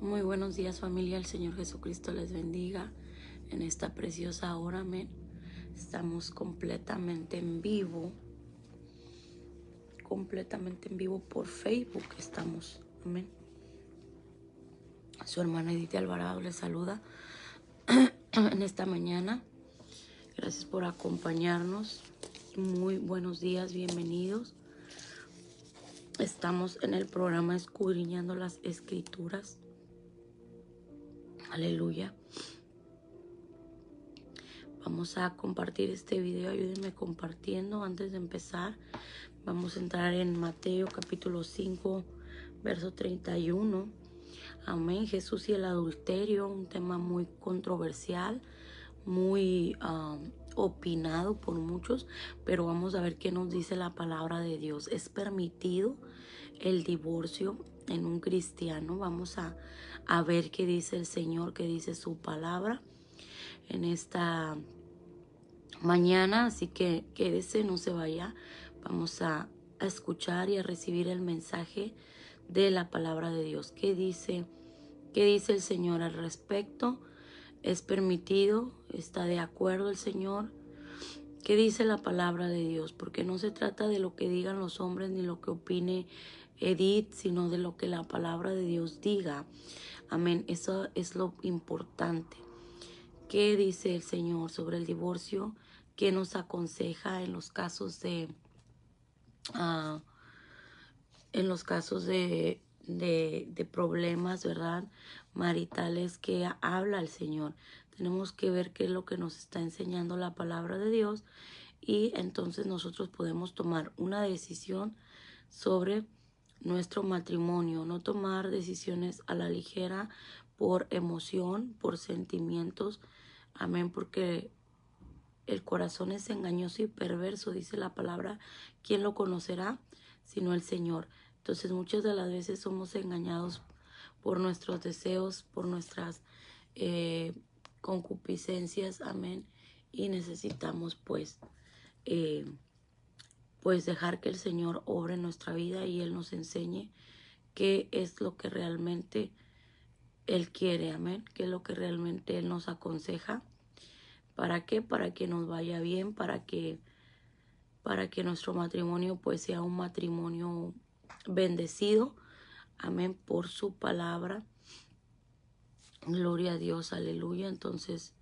Muy buenos días, familia. El Señor Jesucristo les bendiga en esta preciosa hora. Amén. Estamos completamente en vivo por Facebook. Estamos. Amén. Su hermana Edith Alvarado les saluda en esta mañana. Gracias por acompañarnos. Muy buenos días, bienvenidos. Estamos en el programa Escudriñando las Escrituras. Aleluya. Vamos a compartir este video, ayúdenme compartiendo. Antes de empezar, vamos a entrar en Mateo capítulo 5, verso 31. Amén. Jesús y el adulterio, un tema muy controversial, muy opinado por muchos, pero vamos a ver qué nos dice la palabra de Dios. ¿Es permitido el divorcio en un cristiano? Vamos a ver qué dice el Señor, qué dice su palabra en esta mañana, así que quédese, no se vaya. Vamos a escuchar y a recibir el mensaje de la palabra de Dios. ¿Qué dice el Señor al respecto? ¿Es permitido? ¿Está de acuerdo el Señor? ¿Qué dice la palabra de Dios? Porque no se trata de lo que digan los hombres ni lo que opine Edith, sino de lo que la palabra de Dios diga. Amén. Eso es lo importante. ¿Qué dice el Señor sobre el divorcio? ¿Qué nos aconseja en los casos de problemas, verdad, maritales que habla el Señor? Tenemos que ver qué es lo que nos está enseñando la palabra de Dios y entonces nosotros podemos tomar una decisión sobre nuestro matrimonio, no tomar decisiones a la ligera por emoción, por sentimientos. Amén, porque el corazón es engañoso y perverso, dice la palabra. ¿Quién lo conocerá sino el Señor? Entonces muchas de las veces somos engañados por nuestros deseos, por nuestras concupiscencias, amén. Y necesitamos pues dejar que el Señor obre en nuestra vida y Él nos enseñe qué es lo que realmente Él quiere, amén. Qué es lo que realmente Él nos aconseja. ¿Para qué? Para que nos vaya bien, para que nuestro matrimonio pues sea un matrimonio bendecido, amén, por su palabra. Gloria a Dios, aleluya. Entonces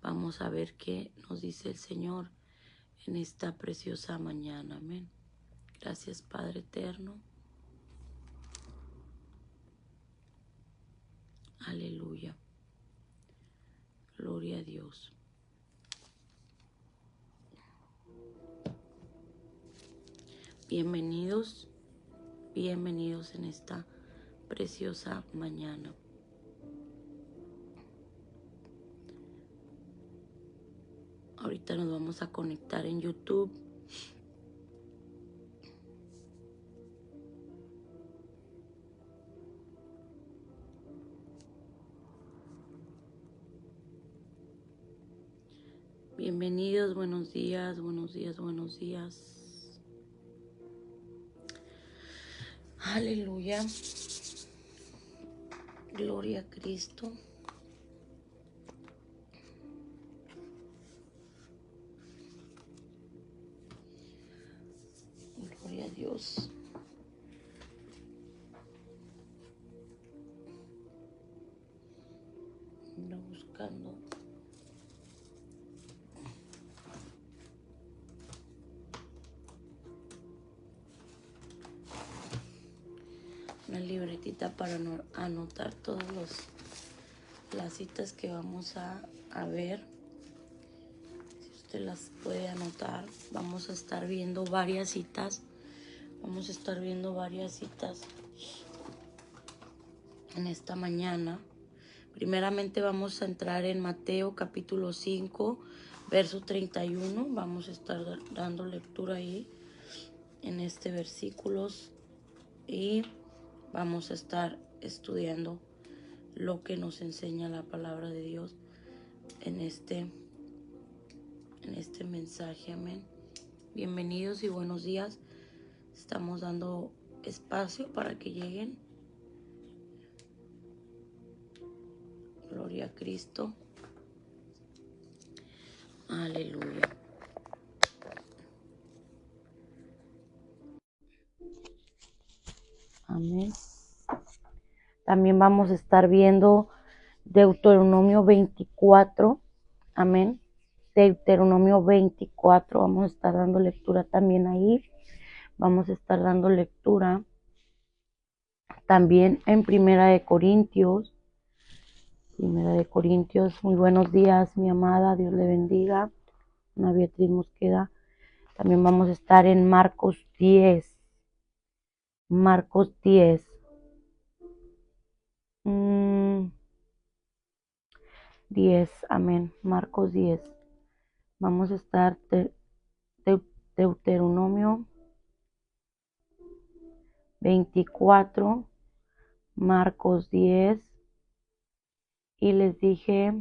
vamos a ver qué nos dice el Señor en esta preciosa mañana, amén. Gracias, Padre eterno. Aleluya. Gloria a Dios. Bienvenidos en esta preciosa mañana. Ahorita nos vamos a conectar en YouTube. Bienvenidos, buenos días, buenos días, buenos días. Aleluya. Gloria a Cristo. Gloria a Dios. Ando buscando. Una libretita para anotar todas las citas que vamos a ver. Si usted las puede anotar, vamos a estar viendo varias citas. En esta mañana. Primeramente vamos a entrar en Mateo capítulo 5, verso 31. Vamos a estar dando lectura ahí en este versículos y vamos a estar estudiando lo que nos enseña la palabra de Dios en este mensaje. Amén. Bienvenidos y buenos días. Estamos dando espacio para que lleguen. Gloria a Cristo. Aleluya. Amén. También vamos a estar viendo Deuteronomio 24. Amén. Deuteronomio 24. Vamos a estar dando lectura también ahí. Vamos a estar dando lectura también en Primera de Corintios. Primera de Corintios. Muy buenos días, mi amada. Dios le bendiga. Ana Beatriz Mosqueda. También vamos a estar en Marcos 10. Marcos 10. 10, amén. Marcos 10. Vamos a estar Deuteronomio 24, Marcos 10. Y les dije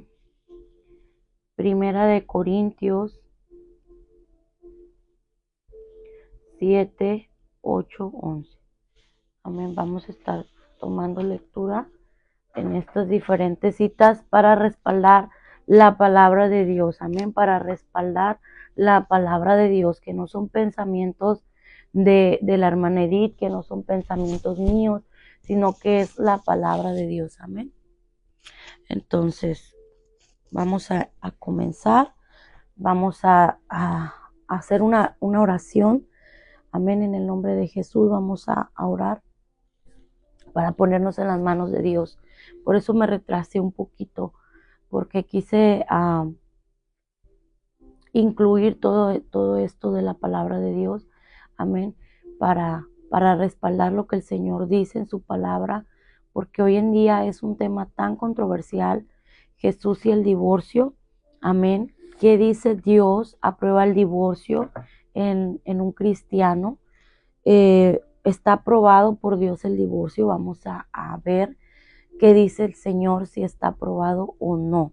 Primera de Corintios 7, 8, 11. Amén. Vamos a estar tomando lectura en estas diferentes citas para respaldar la palabra de Dios. Amén. Para respaldar la palabra de Dios, que no son pensamientos de la hermana Edith, que no son pensamientos míos, sino que es la palabra de Dios. Amén. Entonces, vamos a comenzar. Vamos a hacer una oración. Amén. En el nombre de Jesús vamos a orar para ponernos en las manos de Dios. Por eso me retrasé un poquito, porque quise incluir todo esto de la palabra de Dios. Amén. Para respaldar lo que el Señor dice en su palabra, porque hoy en día es un tema tan controversial, Jesús y el divorcio. Amén. ¿Qué dice Dios? ¿Aprueba el divorcio en un cristiano? Está aprobado por Dios el divorcio. Vamos a ver qué dice el Señor, si está aprobado o no.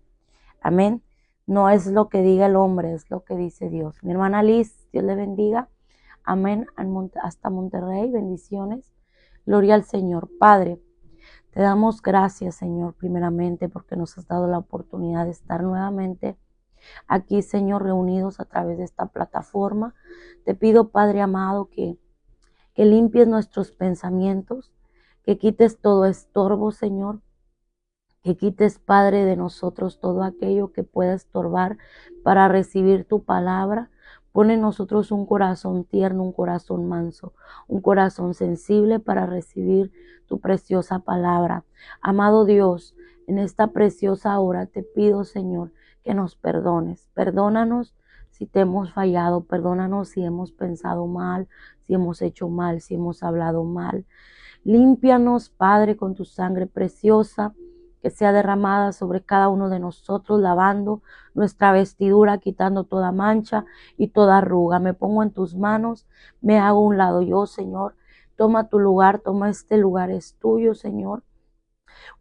Amén. No es lo que diga el hombre, es lo que dice Dios. Mi hermana Liz, Dios le bendiga. Amén. Hasta Monterrey, bendiciones. Gloria al Señor. Padre, te damos gracias, Señor, primeramente porque nos has dado la oportunidad de estar nuevamente aquí, Señor, reunidos a través de esta plataforma. Te pido, Padre amado, que limpies nuestros pensamientos, que quites todo estorbo, Señor, que quites, Padre, de nosotros todo aquello que pueda estorbar para recibir tu palabra. Pon en nosotros un corazón tierno, un corazón manso, un corazón sensible para recibir tu preciosa palabra. Amado Dios, en esta preciosa hora te pido, Señor, que nos perdones. Perdónanos si te hemos fallado, perdónanos si hemos pensado mal, si hemos hecho mal, si hemos hablado mal. Límpianos, Padre, con tu sangre preciosa, que sea derramada sobre cada uno de nosotros, lavando nuestra vestidura, quitando toda mancha y toda arruga. Me pongo en tus manos, me hago un lado yo, Señor. Toma tu lugar, toma este lugar, es tuyo, Señor.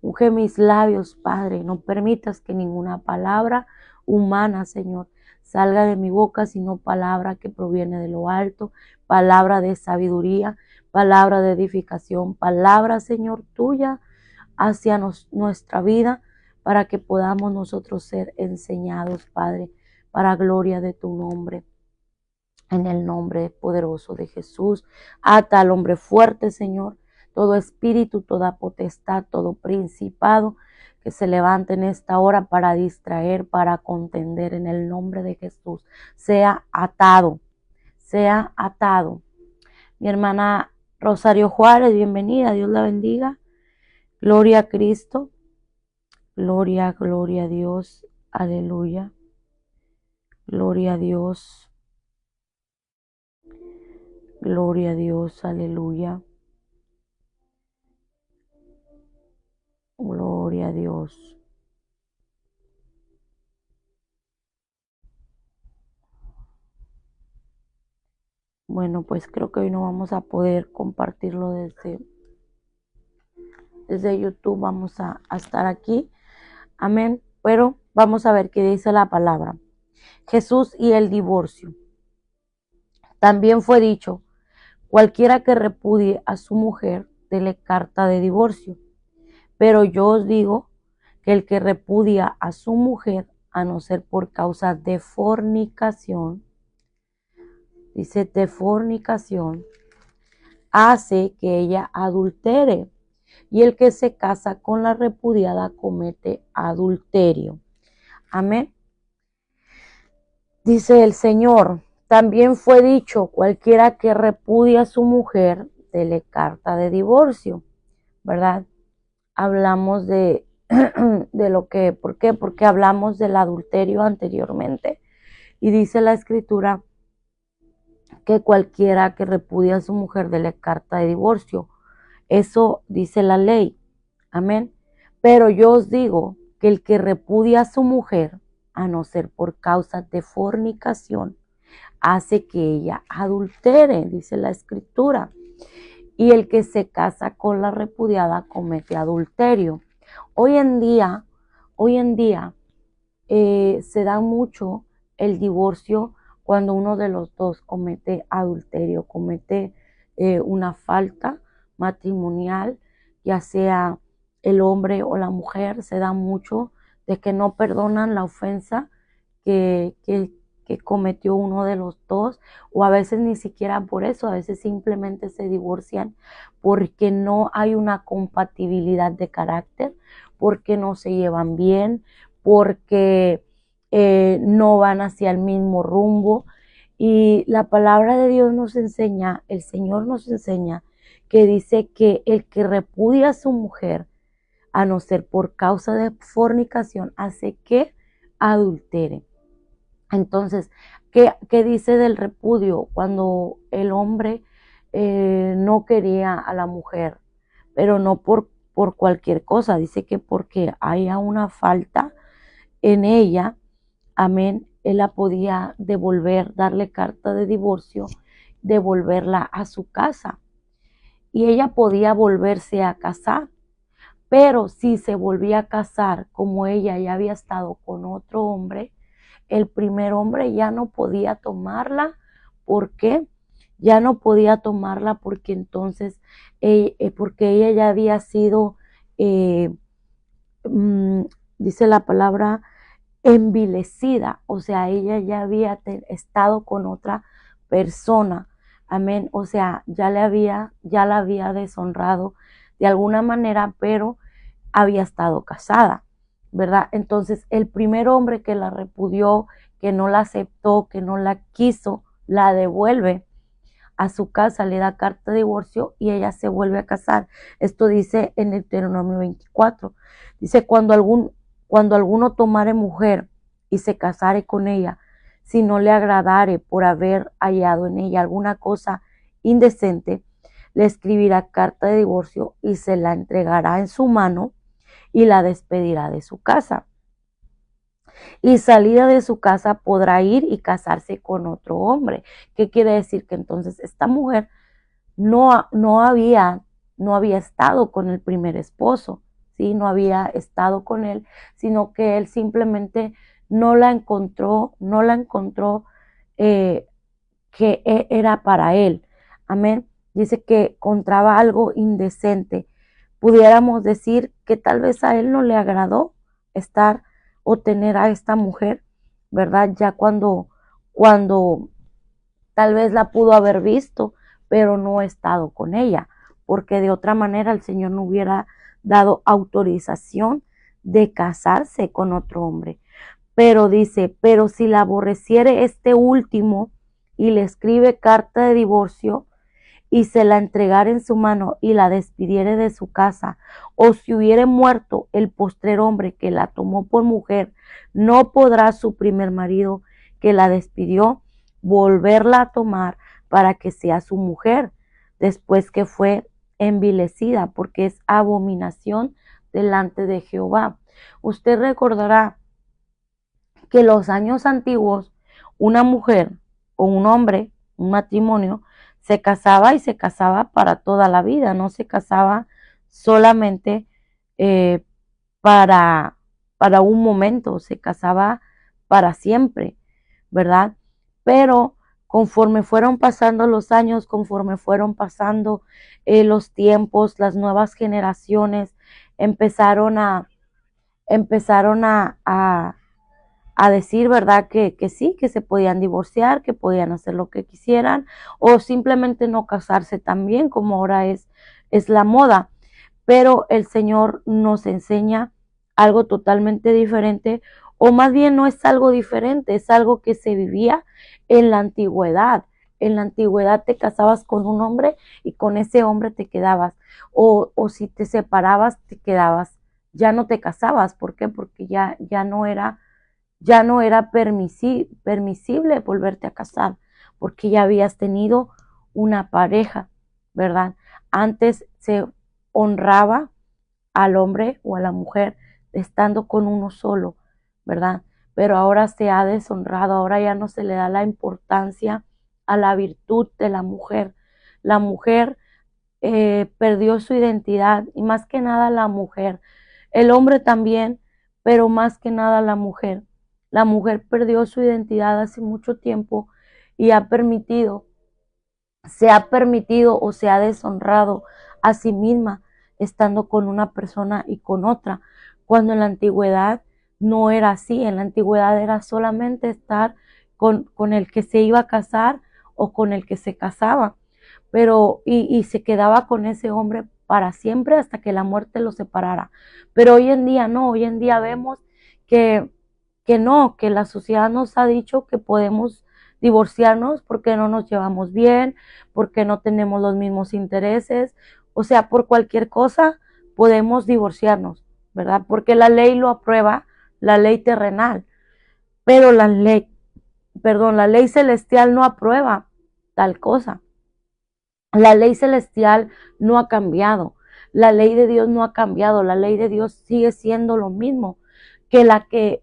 Unge mis labios, Padre. No permitas que ninguna palabra humana, Señor, salga de mi boca, sino palabra que proviene de lo alto, palabra de sabiduría, palabra de edificación, palabra, Señor, tuya hacia nuestra vida, para que podamos nosotros ser enseñados, Padre, para gloria de tu nombre. En el nombre poderoso de Jesús, ata al hombre fuerte, Señor, todo espíritu, toda potestad, todo principado que se levante en esta hora para distraer, para contender, en el nombre de Jesús, sea atado, sea atado. Mi hermana Rosario Juárez, bienvenida, Dios la bendiga. Gloria a Cristo, gloria, gloria a Dios, aleluya, gloria a Dios, gloria a Dios, aleluya, gloria a Dios. Bueno, pues creo que hoy no vamos a poder compartirlo desde YouTube, vamos a estar aquí, amén, pero vamos a ver qué dice la palabra. Jesús y el divorcio. También fue dicho, cualquiera que repudie a su mujer, dele carta de divorcio. Pero yo os digo que el que repudia a su mujer, a no ser por causa de fornicación, dice de fornicación, hace que ella adultere, y el que se casa con la repudiada comete adulterio. Amén. Dice el Señor, también fue dicho, cualquiera que repudia a su mujer, dele carta de divorcio, ¿verdad? Hablamos de lo que, ¿por qué? Porque hablamos del adulterio anteriormente. Y dice la Escritura que cualquiera que repudia a su mujer dele carta de divorcio. Eso dice la ley. Amén. Pero yo os digo que el que repudia a su mujer, a no ser por causa de fornicación, hace que ella adultere, dice la Escritura. Y el que se casa con la repudiada comete adulterio. Hoy en día se da mucho el divorcio cuando uno de los dos comete adulterio, comete una falta matrimonial, ya sea el hombre o la mujer. Se da mucho de que no perdonan la ofensa que cometió uno de los dos, o a veces ni siquiera por eso, a veces simplemente se divorcian porque no hay una compatibilidad de carácter, porque no se llevan bien, porque no van hacia el mismo rumbo. Y la palabra de Dios nos enseña, el Señor nos enseña, que dice que el que repudia a su mujer, a no ser por causa de fornicación, hace que adultere. Entonces, ¿qué dice del repudio? Cuando el hombre no quería a la mujer, pero no por cualquier cosa, dice que porque haya una falta en ella, amén, él la podía devolver, darle carta de divorcio, devolverla a su casa, y ella podía volverse a casar. Pero si se volvía a casar, como ella ya había estado con otro hombre, el primer hombre ya no podía tomarla. ¿Por qué? Ya no podía tomarla porque entonces, porque ella ya había sido, eh, dice la palabra, envilecida. O sea, ella ya había estado con otra persona. Amén. O sea, ya la había deshonrado de alguna manera, pero había estado casada, ¿verdad? Entonces, el primer hombre que la repudió, que no la aceptó, que no la quiso, la devuelve a su casa, le da carta de divorcio y ella se vuelve a casar. Esto dice en Deuteronomio 24. Dice, cuando alguno tomare mujer y se casare con ella, si no le agradare por haber hallado en ella alguna cosa indecente, le escribirá carta de divorcio y se la entregará en su mano y la despedirá de su casa. Y salida de su casa podrá ir y casarse con otro hombre. ¿Qué quiere decir? Que entonces esta mujer no había estado con el primer esposo, ¿sí? No había estado con él, sino que él simplemente no la encontró que era para él. Amén. Dice que encontraba algo indecente. Pudiéramos decir que tal vez a él no le agradó estar o tener a esta mujer, ¿verdad? Ya cuando tal vez la pudo haber visto, pero no estado con ella, porque de otra manera el Señor no hubiera dado autorización de casarse con otro hombre. Pero dice, pero si la aborreciere este último y le escribe carta de divorcio y se la entregare en su mano y la despidiere de su casa, o si hubiere muerto el postrer hombre que la tomó por mujer, no podrá su primer marido que la despidió volverla a tomar para que sea su mujer después que fue envilecida, porque es abominación delante de Jehová. Usted recordará que en los años antiguos una mujer o un hombre, un matrimonio, se casaba y se casaba para toda la vida, no se casaba solamente eh, para un momento, se casaba para siempre, ¿verdad? Pero conforme fueron pasando los años, conforme fueron pasando los tiempos, las nuevas generaciones empezaron a empezaron a decir, ¿verdad? Que sí, que se podían divorciar, que podían hacer lo que quisieran, o simplemente no casarse también, como ahora es la moda. Pero el Señor nos enseña algo totalmente diferente, o más bien no es algo diferente, es algo que se vivía en la antigüedad. En la antigüedad te casabas con un hombre y con ese hombre te quedabas, o si te separabas, te quedabas, ya no te casabas. ¿Por qué? Porque ya no era permisible volverte a casar, porque ya habías tenido una pareja, ¿verdad? Antes se honraba al hombre o a la mujer estando con uno solo, ¿verdad? Pero ahora se ha deshonrado, ahora ya no se le da la importancia a la virtud de la mujer. La mujer perdió su identidad, y más que nada la mujer. El hombre también, pero más que nada la mujer. La mujer perdió su identidad hace mucho tiempo y se ha permitido o se ha deshonrado a sí misma estando con una persona y con otra, cuando en la antigüedad no era así. En la antigüedad era solamente estar con el que se iba a casar o con el que se casaba, pero y se quedaba con ese hombre para siempre hasta que la muerte los separara. Pero hoy en día no, hoy en día vemos que, que no, que la sociedad nos ha dicho que podemos divorciarnos porque no nos llevamos bien, porque no tenemos los mismos intereses, o sea, por cualquier cosa podemos divorciarnos, ¿verdad? Porque la ley lo aprueba, la ley terrenal, pero la ley celestial no aprueba tal cosa. La ley celestial no ha cambiado, la ley de Dios no ha cambiado, la ley de Dios sigue siendo lo mismo, que la que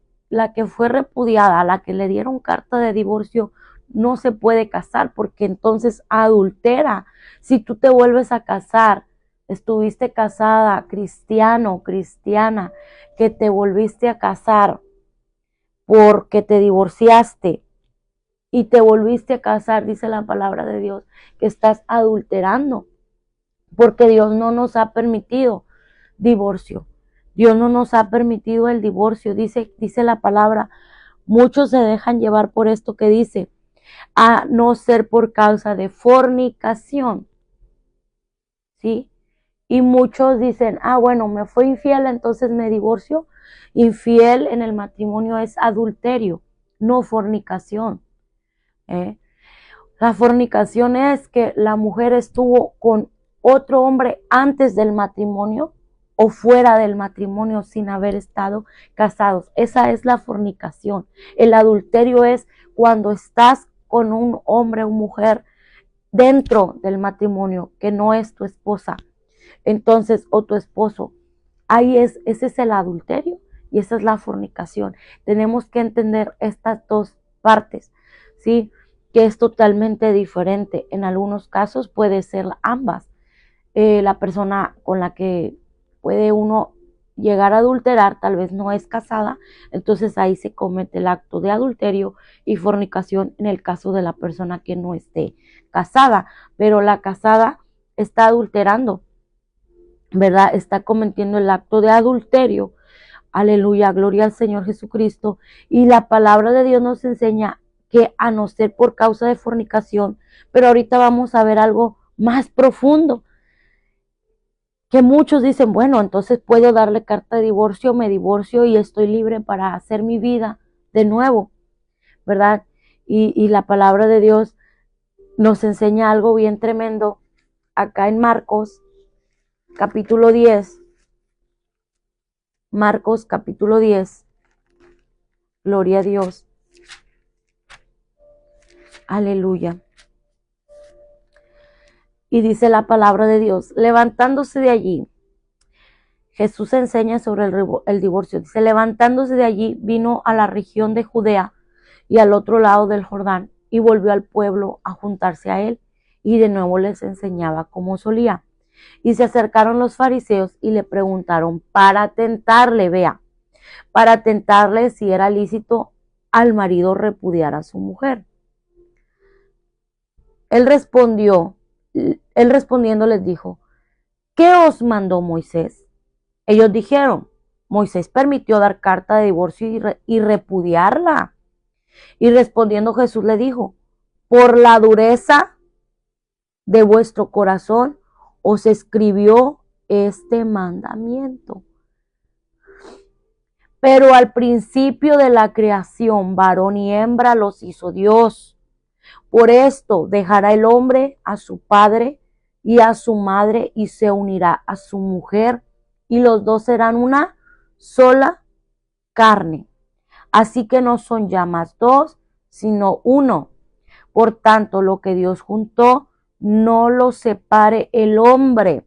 fue repudiada, a la que le dieron carta de divorcio, no se puede casar porque entonces adultera. Si tú te vuelves a casar, estuviste casada, cristiano, cristiana, que te volviste a casar porque te divorciaste y te volviste a casar, dice la palabra de Dios, que estás adulterando, porque Dios no nos ha permitido divorcio. Dios no nos ha permitido el divorcio, dice la palabra. Muchos se dejan llevar por esto que dice, a no ser por causa de fornicación, ¿sí? Y muchos dicen, bueno, me fue infiel, entonces me divorcio. Infiel en el matrimonio es adulterio, no fornicación. ¿eh? La fornicación es que la mujer estuvo con otro hombre antes del matrimonio o fuera del matrimonio sin haber estado casados. Esa es la fornicación. El adulterio es cuando estás con un hombre o mujer dentro del matrimonio que no es tu esposa. Entonces, o tu esposo. Ese es el adulterio y esa es la fornicación. Tenemos que entender estas dos partes, ¿sí? Que es totalmente diferente. En algunos casos puede ser ambas. La persona con la que puede uno llegar a adulterar tal vez no es casada, entonces ahí se comete el acto de adulterio y fornicación en el caso de la persona que no esté casada, pero la casada está adulterando, ¿verdad? Está cometiendo el acto de adulterio. Aleluya, gloria al Señor Jesucristo. Y la palabra de Dios nos enseña que a no ser por causa de fornicación, pero ahorita vamos a ver algo más profundo, que muchos dicen, bueno, entonces puedo darle carta de divorcio, me divorcio y estoy libre para hacer mi vida de nuevo, ¿verdad? Y la palabra de Dios nos enseña algo bien tremendo acá en Marcos, capítulo 10. Marcos, capítulo 10. Gloria a Dios. Aleluya. Y dice la palabra de Dios, levantándose de allí, Jesús enseña sobre el divorcio. Dice, levantándose de allí, vino a la región de Judea y al otro lado del Jordán, y volvió al pueblo a juntarse a él, y de nuevo les enseñaba como solía. Y se acercaron los fariseos y le preguntaron para tentarle, para tentarle si era lícito al marido repudiar a su mujer. Él respondiendo les dijo, ¿qué os mandó Moisés? Ellos dijeron, Moisés permitió dar carta de divorcio y repudiarla. Y respondiendo Jesús le dijo, por la dureza de vuestro corazón os escribió este mandamiento. Pero al principio de la creación, varón y hembra los hizo Dios. Por esto dejará el hombre a su padre y a su madre y se unirá a su mujer y los dos serán una sola carne. Así que no son ya más dos, sino uno. Por tanto, lo que Dios juntó, no lo separe el hombre.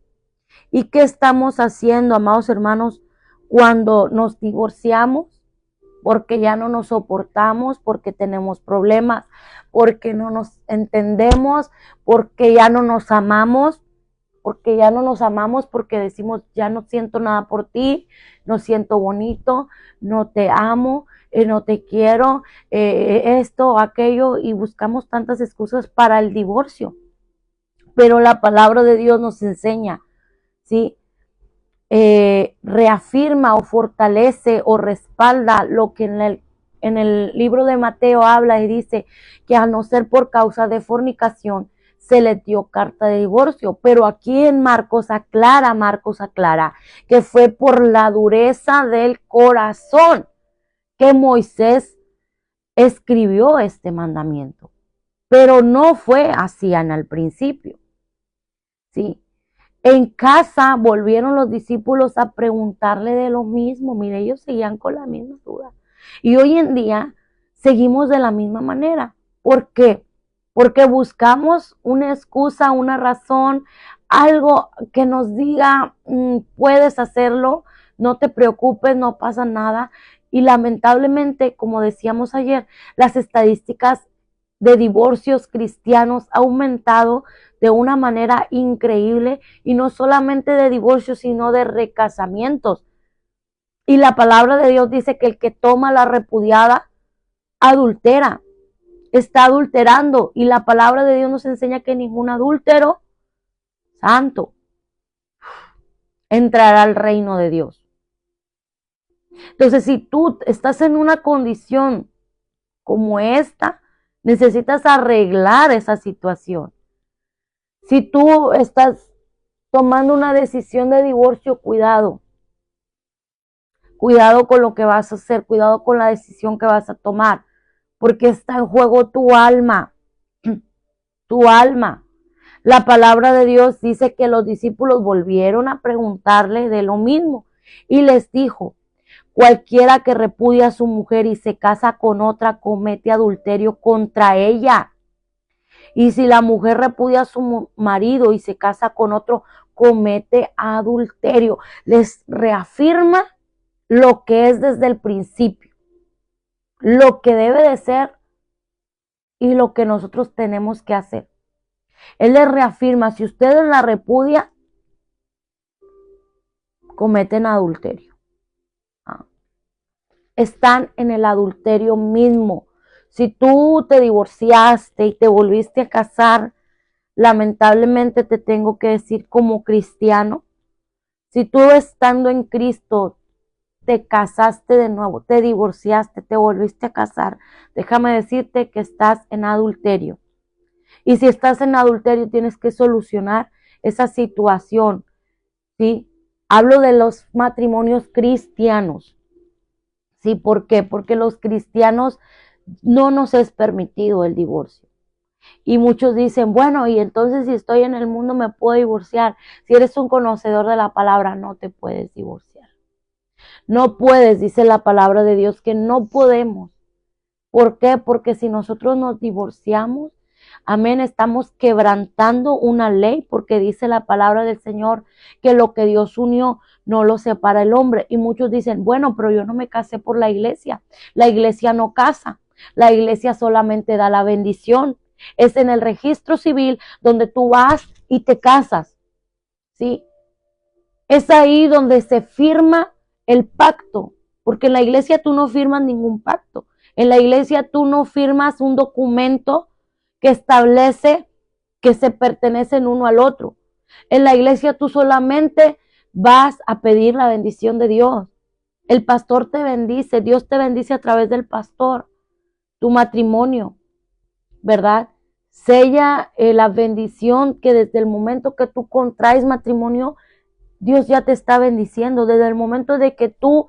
¿Y qué estamos haciendo, amados hermanos, cuando nos divorciamos? Porque ya no nos soportamos, porque tenemos problemas, porque no nos entendemos, porque ya no nos amamos, porque decimos, ya no siento nada por ti, no siento bonito, no te amo, no te quiero, esto, aquello, y buscamos tantas excusas para el divorcio. Pero la palabra de Dios nos enseña, ¿sí? Reafirma o fortalece o respalda lo que en el libro de Mateo habla y dice que a no ser por causa de fornicación se le dio carta de divorcio, pero aquí en Marcos aclara que fue por la dureza del corazón que Moisés escribió este mandamiento, pero no fue así en el principio, ¿sí? En casa volvieron los discípulos a preguntarle de lo mismo. Mire, ellos seguían con la misma duda. Y hoy en día seguimos de la misma manera. ¿Por qué? Porque buscamos una excusa, una razón, algo que nos diga, puedes hacerlo, no te preocupes, no pasa nada. Y lamentablemente, como decíamos ayer, las estadísticas de divorcios cristianos ha aumentado de una manera increíble, y no solamente de divorcios, sino de recasamientos. Y la palabra de Dios dice que el que toma la repudiada adultera, está adulterando, y la palabra de Dios nos enseña que ningún adúltero santo entrará al reino de Dios. Entonces, si tú estás en una condición como esta, necesitas arreglar esa situación. Si tú estás tomando una decisión de divorcio, cuidado. Cuidado con lo que vas a hacer, cuidado con la decisión que vas a tomar, porque está en juego tu alma, tu alma. La palabra de Dios dice que los discípulos volvieron a preguntarle de lo mismo y les dijo, cualquiera que repudia a su mujer y se casa con otra comete adulterio contra ella. Y si la mujer repudia a su marido y se casa con otro, comete adulterio. Les reafirma lo que es desde el principio, lo que debe de ser y lo que nosotros tenemos que hacer. Él les reafirma, si ustedes la repudian, cometen adulterio. Están en el adulterio mismo. Si tú te divorciaste y te volviste a casar, lamentablemente te tengo que decir como cristiano, si tú estando en Cristo te casaste de nuevo, te divorciaste, te volviste a casar, déjame decirte que estás en adulterio. Y si estás en adulterio tienes que solucionar esa situación, ¿sí? Hablo de los matrimonios cristianos. ¿Sí? ¿Por qué? Porque los cristianos no nos es permitido el divorcio. Y muchos dicen, bueno, y entonces si estoy en el mundo me puedo divorciar. Si eres un conocedor de la palabra, no te puedes divorciar. No puedes, dice la palabra de Dios, que no podemos. ¿Por qué? Porque si nosotros nos divorciamos, amén, estamos quebrantando una ley, porque dice la palabra del Señor que lo que Dios unió no lo separa el hombre. Y muchos dicen, bueno, pero yo no me casé por la iglesia no casa, la iglesia solamente da la bendición. Es en el registro civil donde tú vas y te casas, ¿sí? Es ahí donde se firma el pacto, porque en la iglesia tú no firmas ningún pacto. En la iglesia tú no firmas un documento que establece que se pertenecen uno al otro. En la iglesia tú solamente vas a pedir la bendición de Dios. El pastor te bendice, Dios te bendice a través del pastor, tu matrimonio, ¿verdad? Sella la bendición que desde el momento que tú contraes matrimonio, Dios ya te está bendiciendo. Desde el momento de que tú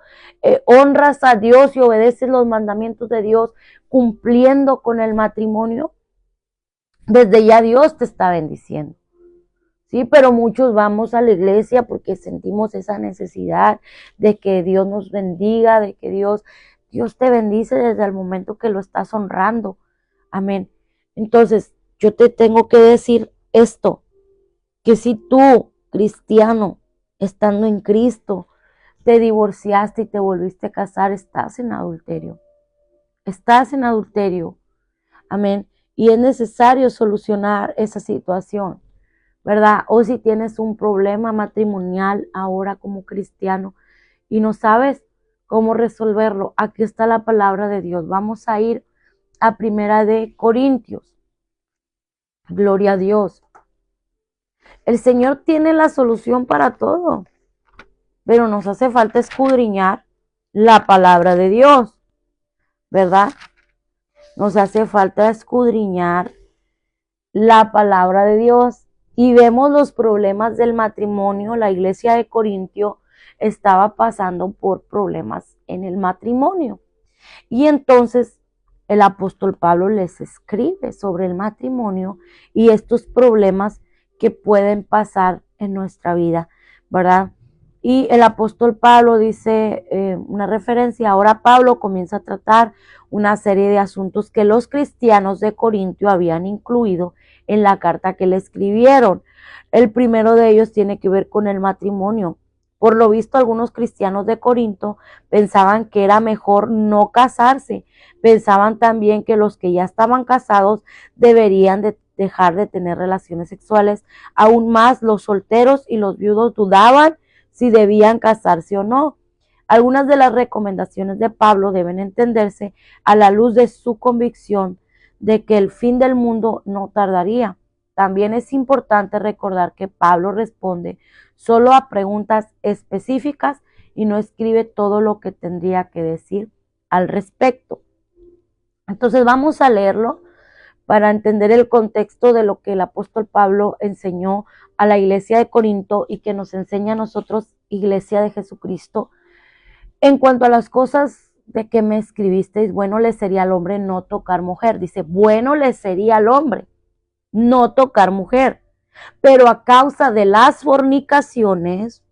honras a Dios y obedeces los mandamientos de Dios, cumpliendo con el matrimonio, desde ya Dios te está bendiciendo. Sí, pero muchos vamos a la iglesia porque sentimos esa necesidad de que Dios nos bendiga, de que Dios te bendice desde el momento que lo estás honrando. Amén. Entonces, yo te tengo que decir esto, que si tú, cristiano, estando en Cristo, te divorciaste y te volviste a casar, estás en adulterio. Estás en adulterio. Amén. Y es necesario solucionar esa situación, ¿verdad? O si tienes un problema matrimonial ahora como cristiano y no sabes cómo resolverlo, aquí está la palabra de Dios. Vamos a ir a Primera de Corintios. Gloria a Dios. El Señor tiene la solución para todo, pero nos hace falta escudriñar la palabra de Dios, ¿verdad? Nos hace falta escudriñar la palabra de Dios y vemos los problemas del matrimonio. La iglesia de Corintio estaba pasando por problemas en el matrimonio. Y entonces el apóstol Pablo les escribe sobre el matrimonio y estos problemas que pueden pasar en nuestra vida, ¿verdad? Y el apóstol Pablo dice una referencia, ahora Pablo comienza a tratar una serie de asuntos que los cristianos de Corintio habían incluido en la carta que le escribieron. El primero de ellos tiene que ver con el matrimonio. Por lo visto, algunos cristianos de Corinto pensaban que era mejor no casarse. Pensaban también que los que ya estaban casados deberían de dejar de tener relaciones sexuales. Aún más, los solteros y los viudos dudaban si debían casarse o no. Algunas de las recomendaciones de Pablo deben entenderse a la luz de su convicción de que el fin del mundo no tardaría. También es importante recordar que Pablo responde solo a preguntas específicas y no escribe todo lo que tendría que decir al respecto. Entonces vamos a leerlo para entender el contexto de lo que el apóstol Pablo enseñó a la iglesia de Corinto y que nos enseña a nosotros, iglesia de Jesucristo. En cuanto a las cosas de que me escribisteis, bueno le sería al hombre no tocar mujer. Dice, bueno le sería al hombre no tocar mujer. Pero a causa de las fornicaciones,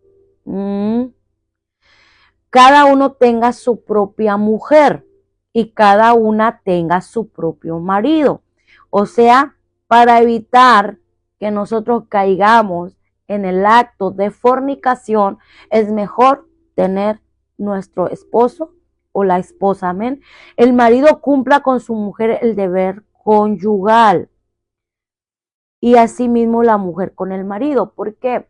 cada uno tenga su propia mujer y cada una tenga su propio marido. O sea, para evitar que nosotros caigamos en el acto de fornicación, es mejor tener nuestro esposo o la esposa, amén. El marido cumpla con su mujer el deber conyugal y asimismo la mujer con el marido. ¿Por qué?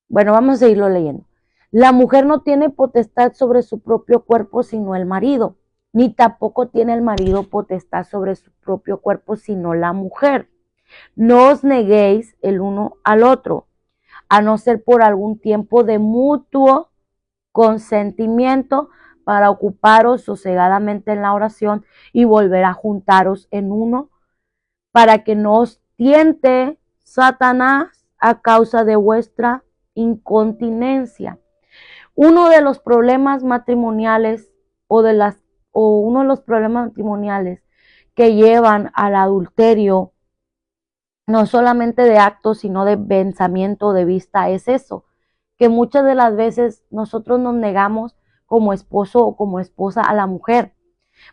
Bueno, vamos a seguirlo leyendo. La mujer no tiene potestad sobre su propio cuerpo sino el marido, ni tampoco tiene el marido potestad sobre su propio cuerpo sino la mujer. No os neguéis el uno al otro, a no ser por algún tiempo de mutuo consentimiento para ocuparos sosegadamente en la oración y volver a juntaros en uno, para que no os tiente Satanás a causa de vuestra incontinencia. Uno de los problemas matrimoniales uno de los problemas matrimoniales que llevan al adulterio, no solamente de actos, sino de pensamiento, de vista, es eso, que muchas de las veces nosotros nos negamos como esposo o como esposa a la mujer,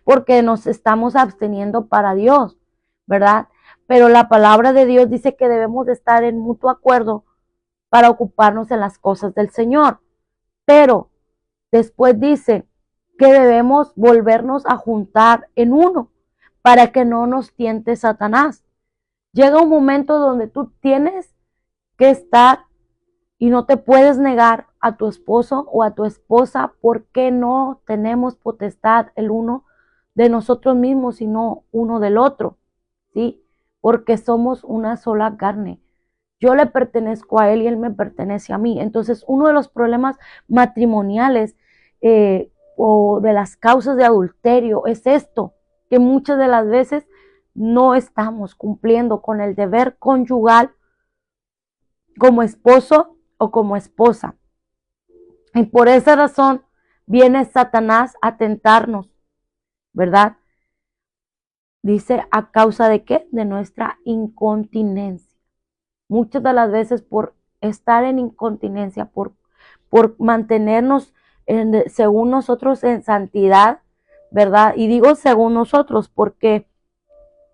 porque nos estamos absteniendo para Dios, ¿verdad? Pero la palabra de Dios dice que debemos de estar en mutuo acuerdo para ocuparnos en las cosas del Señor. Pero después dice que debemos volvernos a juntar en uno para que no nos tiente Satanás. Llega un momento donde tú tienes que estar y no te puedes negar a tu esposo o a tu esposa porque no tenemos potestad el uno de nosotros mismos, sino uno del otro, ¿sí? Porque somos una sola carne. Yo le pertenezco a él y él me pertenece a mí. Entonces, uno de los problemas matrimoniales o de las causas de adulterio es esto, que muchas de las veces no estamos cumpliendo con el deber conyugal como esposo o como esposa. Y por esa razón viene Satanás a tentarnos, ¿verdad? Dice, ¿a causa de qué? De nuestra incontinencia. Muchas de las veces por estar en incontinencia, por mantenernos según nosotros en santidad, ¿verdad? Y digo según nosotros porque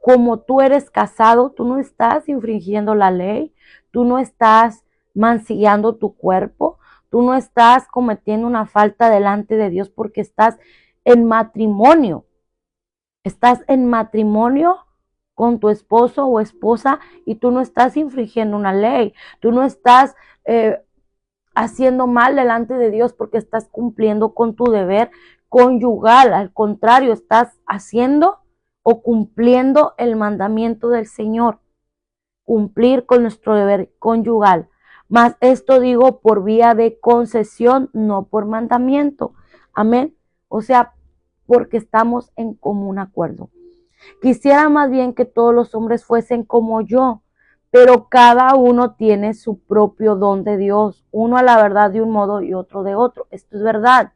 como tú eres casado, tú no estás infringiendo la ley, tú no estás mancillando tu cuerpo, tú no estás cometiendo una falta delante de Dios porque estás en matrimonio. Estás en matrimonio con tu esposo o esposa y tú no estás infringiendo una ley, tú no estás haciendo mal delante de Dios porque estás cumpliendo con tu deber conyugal. Al contrario, estás haciendo o cumpliendo el mandamiento del Señor, cumplir con nuestro deber conyugal. Mas esto digo por vía de concesión, no por mandamiento. Amén. O sea, porque estamos en común acuerdo. Quisiera más bien que todos los hombres fuesen como yo, pero cada uno tiene su propio don de Dios, uno a la verdad de un modo y otro de otro. Esto es verdad.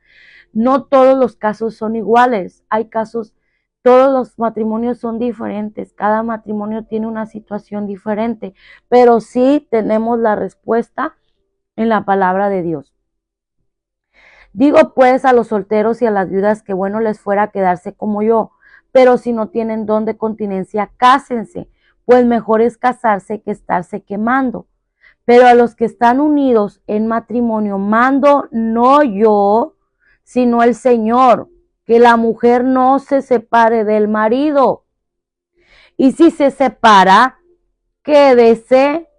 No todos los casos son iguales. Hay casos, todos los matrimonios son diferentes, cada matrimonio tiene una situación diferente, pero sí tenemos la respuesta en la palabra de Dios. Digo pues a los solteros y a las viudas que bueno les fuera quedarse como yo, pero si no tienen don de continencia, cásense, pues mejor es casarse que estarse quemando. Pero a los que están unidos en matrimonio, mando no yo, sino el Señor, que la mujer no se separe del marido. Y si se separa, quédese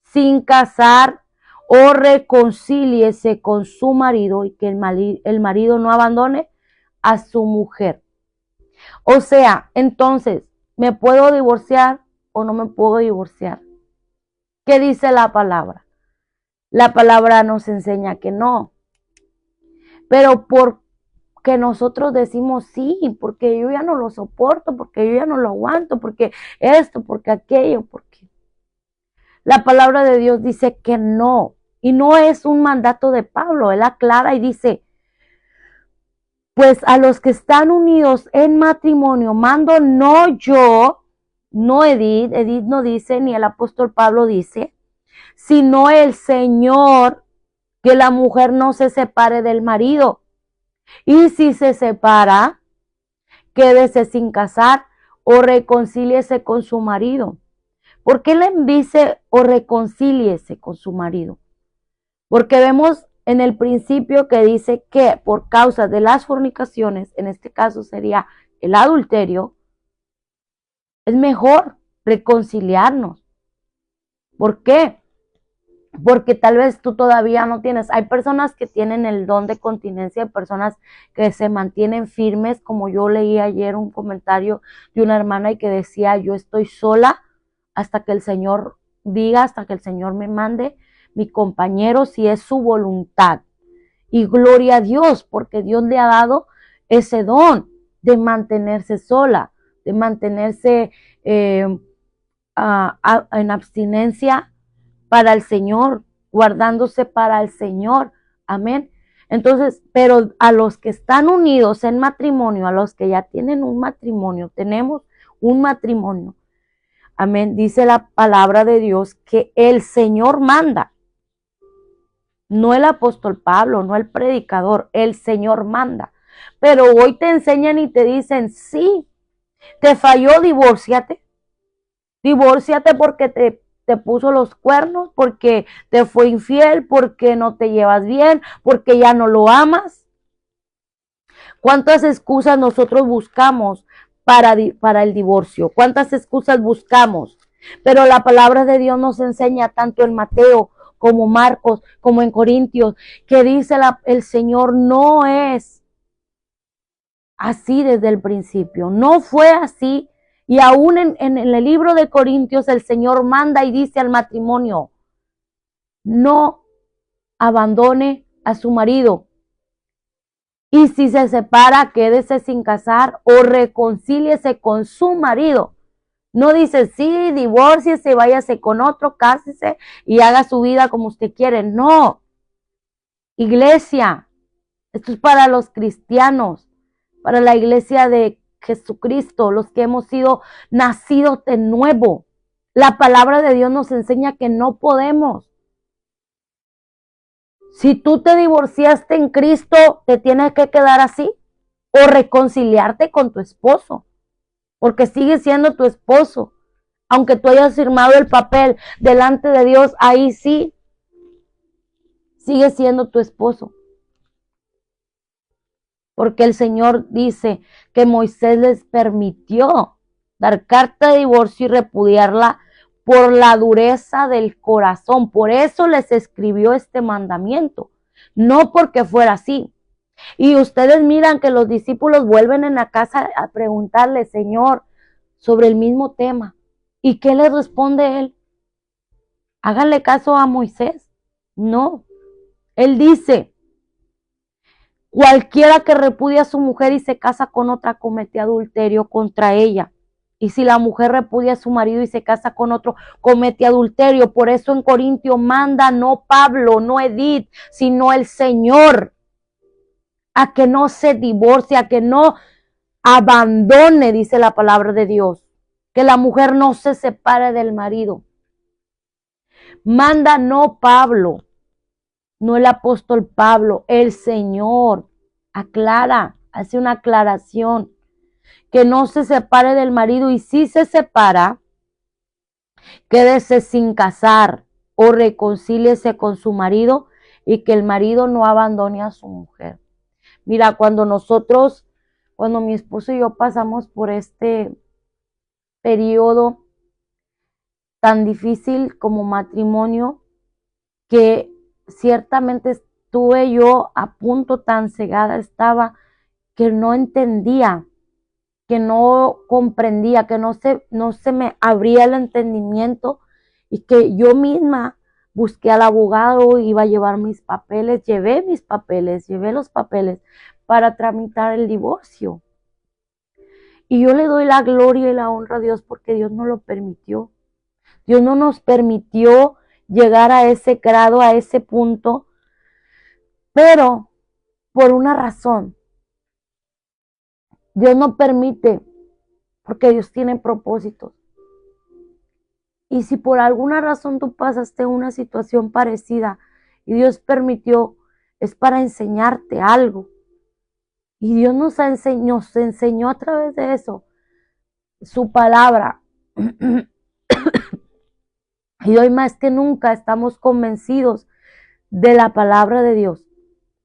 sin casar o reconcíliese con su marido y que el marido no abandone a su mujer. O sea, entonces, ¿me puedo divorciar o no me puedo divorciar? ¿Qué dice la palabra? La palabra nos enseña que no. Pero porque nosotros decimos sí, porque yo ya no lo soporto, porque yo ya no lo aguanto, porque esto, porque aquello, porque la palabra de Dios dice que no. Y no es un mandato de Pablo, él aclara y dice, pues a los que están unidos en matrimonio, mando no yo, no Edith no dice, ni el apóstol Pablo dice, sino el Señor, que la mujer no se separe del marido. Y si se separa, quédese sin casar o reconcíliese con su marido. ¿Por qué le dice o reconcíliese con su marido? Porque vemos en el principio que dice que por causa de las fornicaciones, en este caso sería el adulterio, es mejor reconciliarnos. ¿Por qué? Porque tal vez tú todavía no tienes, hay personas que tienen el don de continencia, hay personas que se mantienen firmes, como yo leí ayer un comentario de una hermana y que decía, yo estoy sola hasta que el Señor diga, hasta que el Señor me mande mi compañero, si es su voluntad. Y gloria a Dios, porque Dios le ha dado ese don de mantenerse sola, de mantenerse en abstinencia para el Señor, guardándose para el Señor. Amén. Entonces, pero a los que están unidos en matrimonio, a los que ya tienen un matrimonio, tenemos un matrimonio. Amén. Dice la palabra de Dios que el Señor manda. No el apóstol Pablo, no el predicador, el Señor manda. Pero hoy te enseñan y te dicen, sí, te falló, divórciate. Divórciate porque te puso los cuernos, porque te fue infiel, porque no te llevas bien, porque ya no lo amas. ¿Cuántas excusas nosotros buscamos para el divorcio? ¿Cuántas excusas buscamos? Pero la palabra de Dios nos enseña tanto en Mateo como Marcos, como en Corintios, que dice el Señor no es así desde el principio, no fue así. Y aún en el libro de Corintios el Señor manda y dice al matrimonio, no abandone a su marido. Y si se separa, quédese sin casar o reconcíliese con su marido. No dice, sí, divórciese, váyase con otro, cásese y haga su vida como usted quiere. No, iglesia, esto es para los cristianos, para la iglesia de Jesucristo, los que hemos sido nacidos de nuevo. La palabra de Dios nos enseña que no podemos. Si tú te divorciaste en Cristo, te tienes que quedar así o reconciliarte con tu esposo, porque sigue siendo tu esposo. Aunque tú hayas firmado el papel delante de Dios, ahí sí, sigue siendo tu esposo. Porque el Señor dice que Moisés les permitió dar carta de divorcio y repudiarla por la dureza del corazón. Por eso les escribió este mandamiento, no porque fuera así. Y ustedes miran que los discípulos vuelven en la casa a preguntarle, Señor, sobre el mismo tema. ¿Y qué les responde él? Háganle caso a Moisés. No. Él dice, cualquiera que repudia a su mujer y se casa con otra comete adulterio contra ella. Y si la mujer repudia a su marido y se casa con otro, comete adulterio. Por eso en Corintio manda no Pablo, no Edith, sino el Señor, a que no se divorcie, a que no abandone, dice la palabra de Dios, que la mujer no se separe del marido. Manda no Pablo, no el apóstol Pablo, el Señor aclara, hace una aclaración, que no se separe del marido, y si se separa, quédese sin casar o reconcíliese con su marido, y que el marido no abandone a su mujer. Mira, cuando mi esposo y yo pasamos por este periodo tan difícil como matrimonio, que ciertamente estuve yo a punto, tan cegada estaba, que no entendía, que no comprendía, que no se me abría el entendimiento, y que yo misma busqué al abogado, iba a llevar mis papeles, llevé los papeles para tramitar el divorcio. Y yo le doy la gloria y la honra a Dios porque Dios no lo permitió. Dios no nos permitió llegar a ese grado, a ese punto, pero por una razón. Dios no permite porque Dios tiene propósitos. Y si por alguna razón tú pasaste una situación parecida y Dios permitió, es para enseñarte algo. Y Dios nos enseñó a través de eso su palabra. Y hoy más que nunca estamos convencidos de la palabra de Dios,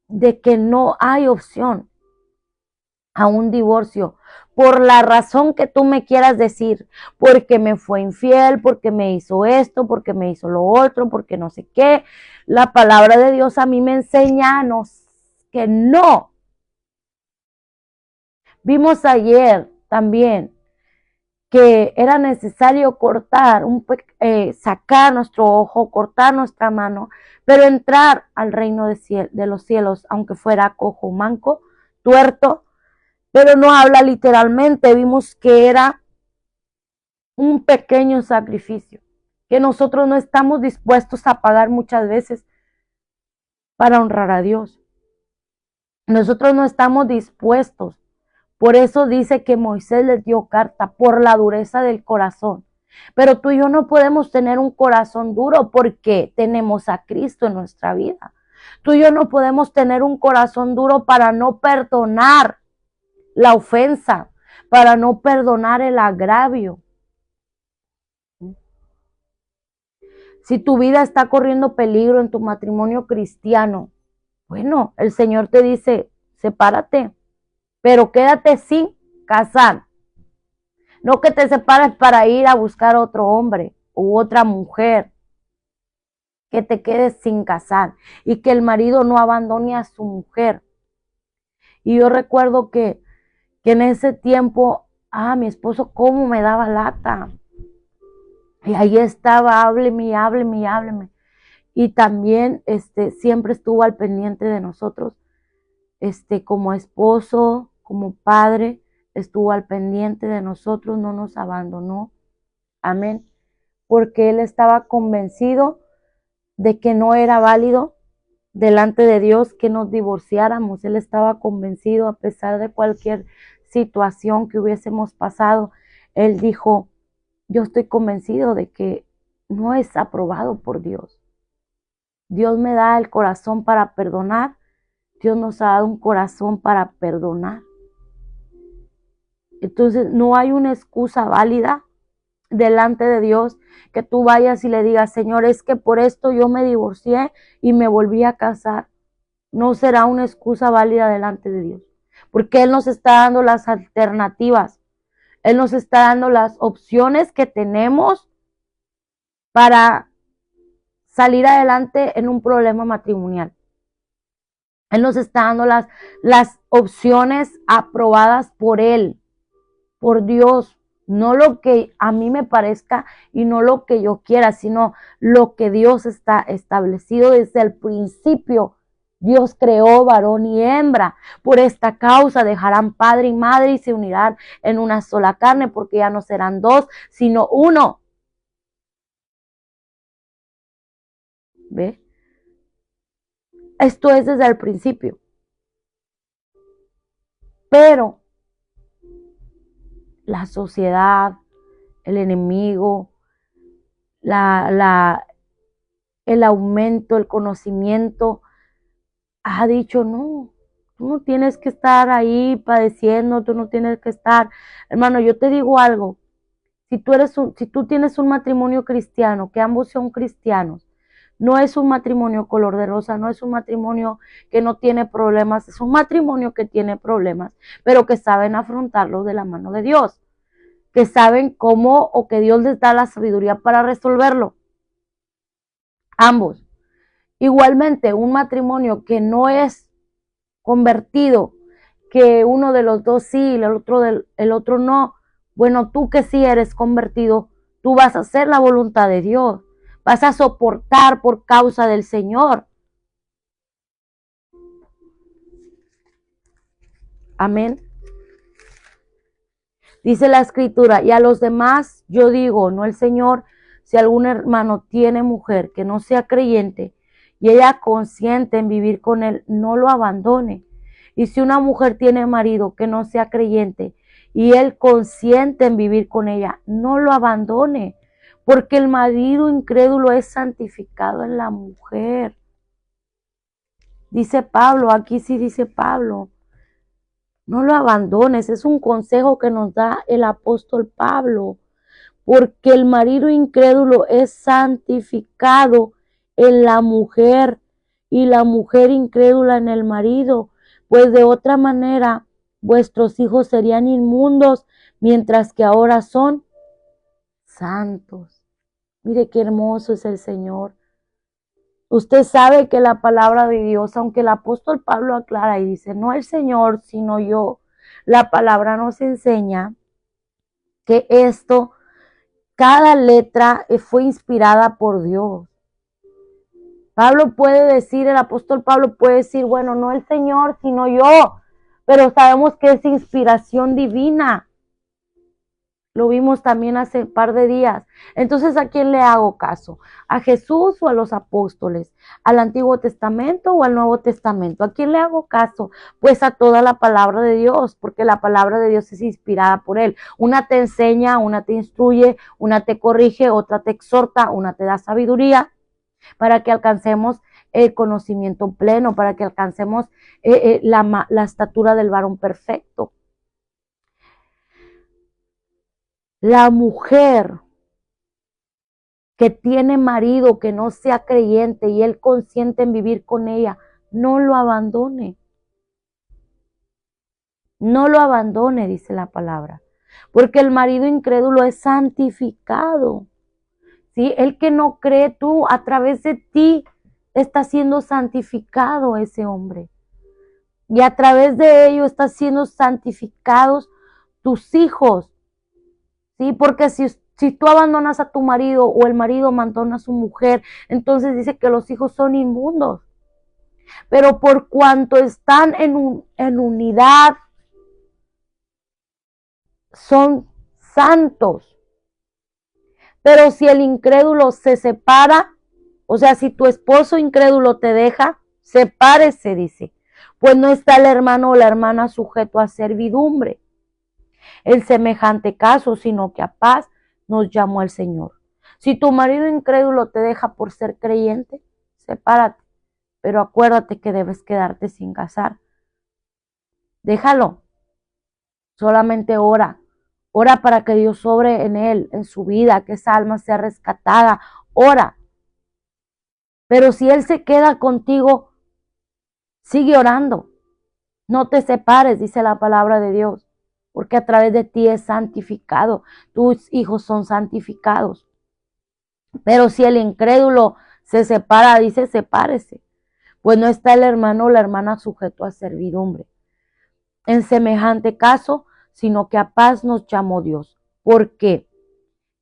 de que no hay opción a un divorcio, por la razón que tú me quieras decir, porque me fue infiel, porque me hizo esto, porque me hizo lo otro, porque no sé qué. La palabra de Dios a mí me enseña que no. Vimos ayer también que era necesario sacar nuestro ojo, cortar nuestra mano, pero entrar al reino de los cielos, aunque fuera cojo, manco, tuerto, pero no habla literalmente. Vimos que era un pequeño sacrificio, que nosotros no estamos dispuestos a pagar muchas veces para honrar a Dios. Nosotros no estamos dispuestos. Por eso dice que Moisés les dio carta por la dureza del corazón. Pero tú y yo no podemos tener un corazón duro porque tenemos a Cristo en nuestra vida. Tú y yo no podemos tener un corazón duro para no perdonar la ofensa, para no perdonar el agravio. Si tu vida está corriendo peligro en tu matrimonio cristiano, bueno, el Señor te dice, sepárate, pero quédate sin casar. No que te separes para ir a buscar otro hombre u otra mujer. Que te quedes sin casar y que el marido no abandone a su mujer. Y yo recuerdo que en ese tiempo, mi esposo cómo me daba lata. Y ahí estaba, hábleme, hábleme, hábleme. Y también siempre estuvo al pendiente de nosotros. como esposo, como padre, estuvo al pendiente de nosotros, no nos abandonó. Amén. Porque él estaba convencido de que no era válido delante de Dios que nos divorciáramos. Él estaba convencido, a pesar de cualquier situación que hubiésemos pasado. Él dijo, yo estoy convencido de que no es aprobado por Dios. Dios me da el corazón para perdonar. Dios nos ha dado un corazón para perdonar. Entonces no hay una excusa válida delante de Dios que tú vayas y le digas, Señor, es que por esto yo me divorcié y me volví a casar. No será una excusa válida delante de Dios, porque Él nos está dando las alternativas. Él nos está dando las opciones que tenemos para salir adelante en un problema matrimonial. Él nos está dando las opciones aprobadas por Él, por Dios. No lo que a mí me parezca y no lo que yo quiera, sino lo que Dios está establecido desde el principio. Dios creó varón y hembra. Por esta causa dejarán padre y madre y se unirán en una sola carne, porque ya no serán dos, sino uno. ¿Ve? Esto es desde el principio. Pero la sociedad, el enemigo, el aumento, el conocimiento, ha dicho, no, tú no tienes que estar ahí padeciendo, tú no tienes que estar. Hermano, yo te digo algo, si tú tienes un matrimonio cristiano, que ambos son cristianos, no es un matrimonio color de rosa, no es un matrimonio que no tiene problemas, es un matrimonio que tiene problemas, pero que saben afrontarlo de la mano de Dios, que saben cómo o que Dios les da la sabiduría para resolverlo. Ambos. Igualmente, un matrimonio que no es convertido, que uno de los dos sí y el otro no, bueno, tú que sí eres convertido, tú vas a hacer la voluntad de Dios, vas a soportar por causa del Señor. Amén. Dice la escritura, y a los demás yo digo, no el Señor, si algún hermano tiene mujer que no sea creyente y ella consiente en vivir con él, no lo abandone. Y si una mujer tiene marido que no sea creyente y él consiente en vivir con ella, no lo abandone, porque el marido incrédulo es santificado en la mujer. Dice Pablo, aquí sí dice Pablo, no lo abandones, es un consejo que nos da el apóstol Pablo, porque el marido incrédulo es santificado en la mujer y la mujer incrédula en el marido, pues de otra manera vuestros hijos serían inmundos, mientras que ahora son santos. Mire qué hermoso es el Señor. Usted sabe que la palabra de Dios, aunque el apóstol Pablo aclara y dice, no el Señor, sino yo, la palabra nos enseña que esto, cada letra fue inspirada por Dios. Pablo puede decir, el apóstol Pablo puede decir, bueno, no el Señor, sino yo, pero sabemos que es inspiración divina. Lo vimos también hace un par de días. Entonces, ¿a quién le hago caso? ¿A Jesús o a los apóstoles? ¿Al Antiguo Testamento o al Nuevo Testamento? ¿A quién le hago caso? Pues a toda la palabra de Dios, porque la palabra de Dios es inspirada por Él. Una te enseña, una te instruye, una te corrige, otra te exhorta, una te da sabiduría para que alcancemos el conocimiento pleno, para que alcancemos la estatura del varón perfecto. La mujer que tiene marido que no sea creyente y él consiente en vivir con ella, no lo abandone. No lo abandone, dice la palabra, porque el marido incrédulo es santificado. ¿Sí? El que no cree, tú, a través de ti, está siendo santificado ese hombre. Y a través de ello están siendo santificados tus hijos. ¿Sí? Porque si tú abandonas a tu marido o el marido abandona a su mujer, entonces dice que los hijos son inmundos. Pero por cuanto están en unidad, son santos. Pero si el incrédulo se separa, o sea, si tu esposo incrédulo te deja, sepárese, dice. Pues no está el hermano o la hermana sujeto a servidumbre en semejante caso, sino que a paz nos llamó el Señor. Si tu marido incrédulo te deja por ser creyente, sepárate, pero acuérdate que debes quedarte sin casar. Déjalo, solamente ora. Ora para que Dios sobre en él, en su vida, que esa alma sea rescatada. Ora. Pero si él se queda contigo, sigue orando. No te separes, dice la palabra de Dios, porque a través de ti es santificado. Tus hijos son santificados. Pero si el incrédulo se separa, dice, sepárese, pues no está el hermano o la hermana sujeto a servidumbre en semejante caso, sino que a paz nos llamó Dios. ¿Por qué?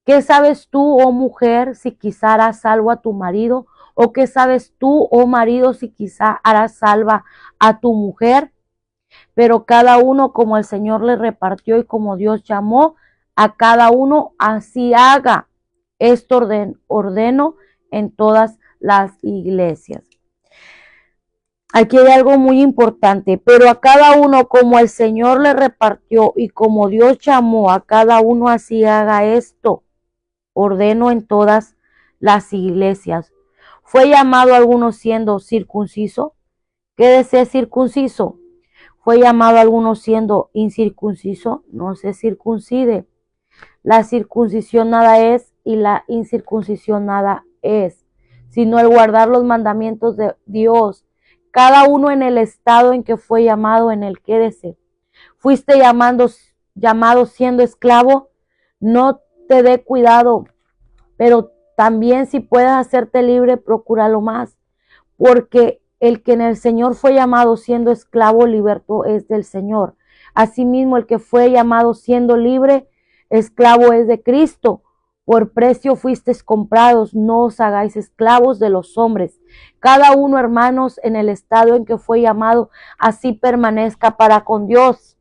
¿Qué sabes tú, oh mujer, si quizá harás salvo a tu marido? ¿O qué sabes tú, oh marido, si quizá harás salva a tu mujer? Pero cada uno como el Señor le repartió y como Dios llamó a cada uno, así haga. Esto ordeno en todas las iglesias. Aquí hay algo muy importante, pero a cada uno como el Señor le repartió y como Dios llamó a cada uno, así haga esto. Ordeno en todas las iglesias. ¿Fue llamado alguno siendo circunciso? Quédese circunciso. ¿Fue llamado alguno siendo incircunciso? No se circuncide. La circuncisión nada es y la incircuncisión nada es, sino el guardar los mandamientos de Dios. Cada uno en el estado en que fue llamado, en el quédese. Fuiste llamado siendo esclavo, no te dé cuidado, pero también si puedes hacerte libre, procúralo más, porque el que en el Señor fue llamado siendo esclavo, liberto es del Señor. Asimismo, el que fue llamado siendo libre, esclavo es de Cristo. Por precio fuisteis comprados, no os hagáis esclavos de los hombres. Cada uno, hermanos, en el estado en que fue llamado, así permanezca para con Dios.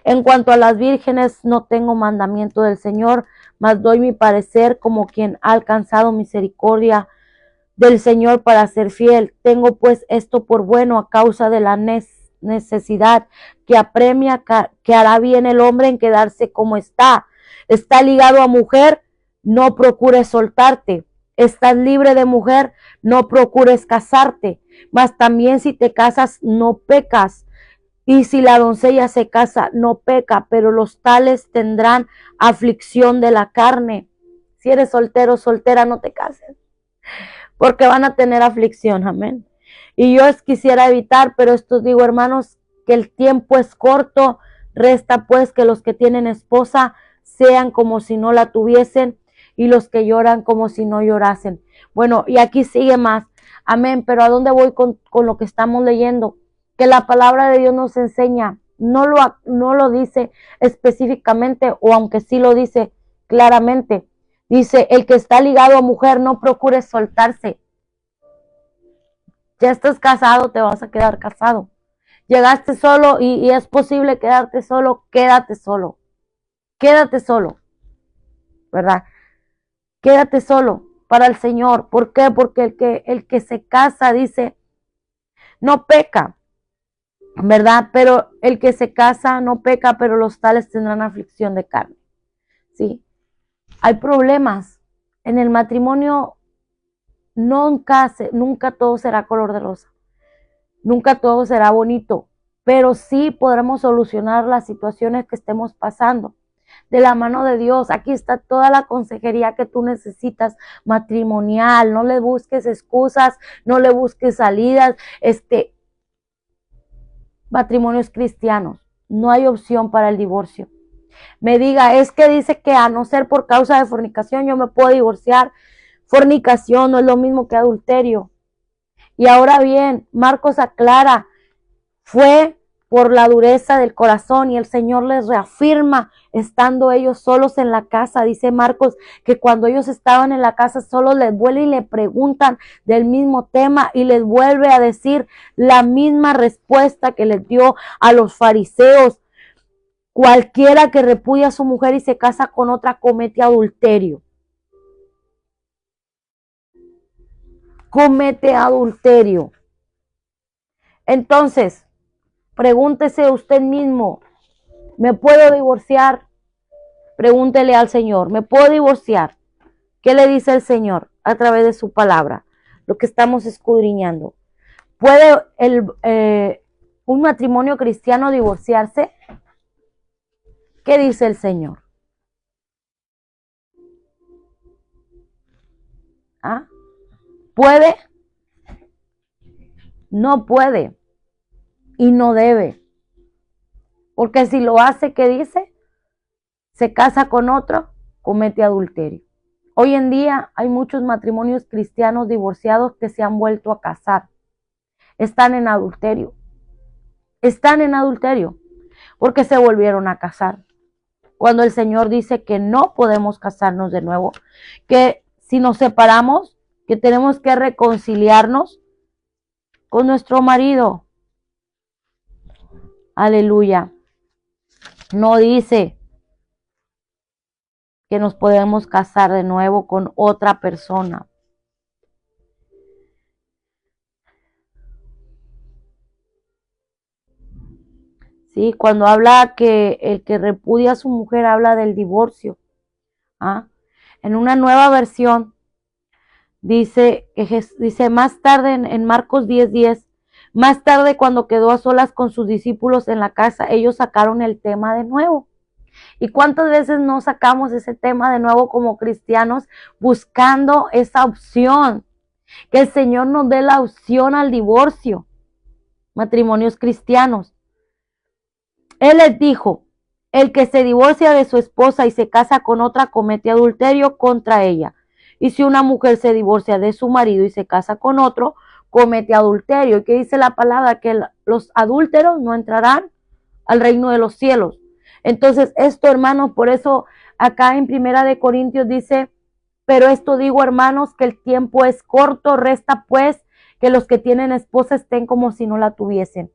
En cuanto a las vírgenes, no tengo mandamiento del Señor, mas doy mi parecer como quien ha alcanzado misericordia del Señor para ser fiel. Tengo pues esto por bueno a causa de la necesidad que apremia, que hará bien el hombre en quedarse como está. Está ligado a mujer, no procures soltarte. Estás libre de mujer, no procures casarte. Mas también si te casas, no pecas. Y si la doncella se casa, no peca, pero los tales tendrán aflicción de la carne. Si eres soltero, soltera, no te cases, porque van a tener aflicción, amén. Y yo quisiera evitar, pero esto digo, hermanos, que el tiempo es corto, resta pues que los que tienen esposa sean como si no la tuviesen y los que lloran como si no llorasen. Bueno, y aquí sigue más, amén, pero ¿a dónde voy con lo que estamos leyendo? Que la palabra de Dios nos enseña, no lo dice específicamente, o aunque sí lo dice claramente, dice, el que está ligado a mujer no procure soltarse. Ya estás casado, te vas a quedar casado. Llegaste solo y es posible quedarte solo, quédate solo. Quédate solo, ¿verdad? Quédate solo para el Señor. ¿Por qué? Porque el que se casa, dice, no peca, ¿verdad? Pero el que se casa no peca, pero los tales tendrán aflicción de carne. ¿Sí? Hay problemas. En el matrimonio nunca todo será color de rosa. Nunca todo será bonito, pero sí podremos solucionar las situaciones que estemos pasando de la mano de Dios. Aquí está toda la consejería que tú necesitas matrimonial. No le busques excusas, no le busques salidas. Matrimonios cristianos, no hay opción para el divorcio. Me diga, es que dice que a no ser por causa de fornicación yo me puedo divorciar. Fornicación no es lo mismo que adulterio. Y ahora bien, Marcos aclara, fue por la dureza del corazón, y el Señor les reafirma estando ellos solos en la casa. Dice Marcos que cuando ellos estaban en la casa solos, les vuelve y le preguntan del mismo tema y les vuelve a decir la misma respuesta que les dio a los fariseos. Cualquiera que repudia a su mujer y se casa con otra comete adulterio. Comete adulterio. Entonces, pregúntese usted mismo, ¿me puedo divorciar? Pregúntele al Señor, ¿me puedo divorciar? ¿Qué le dice el Señor a través de su palabra? Lo que estamos escudriñando. ¿Puede un matrimonio cristiano divorciarse? ¿Qué dice el Señor? ¿Ah? ¿Puede? No puede y no debe. Porque si lo hace, ¿qué dice? Se casa con otro, comete adulterio. Hoy en día hay muchos matrimonios cristianos divorciados que se han vuelto a casar. Están en adulterio. Están en adulterio porque se volvieron a casar. Cuando el Señor dice que no podemos casarnos de nuevo, que si nos separamos, que tenemos que reconciliarnos con nuestro marido. Aleluya. No dice que nos podemos casar de nuevo con otra persona. Sí, cuando habla que el que repudia a su mujer habla del divorcio. ¿Ah? En una nueva versión dice más tarde en Marcos 10:10, más tarde cuando quedó a solas con sus discípulos en la casa, ellos sacaron el tema de nuevo. ¿Y cuántas veces no sacamos ese tema de nuevo como cristianos buscando esa opción? Que el Señor nos dé la opción al divorcio. Matrimonios cristianos. Él les dijo, el que se divorcia de su esposa y se casa con otra comete adulterio contra ella. Y si una mujer se divorcia de su marido y se casa con otro, comete adulterio. ¿Y qué dice la palabra? Que los adúlteros no entrarán al reino de los cielos. Entonces, esto, hermanos, por eso acá en Primera de Corintios dice, pero esto digo, hermanos, que el tiempo es corto, resta pues que los que tienen esposa estén como si no la tuviesen.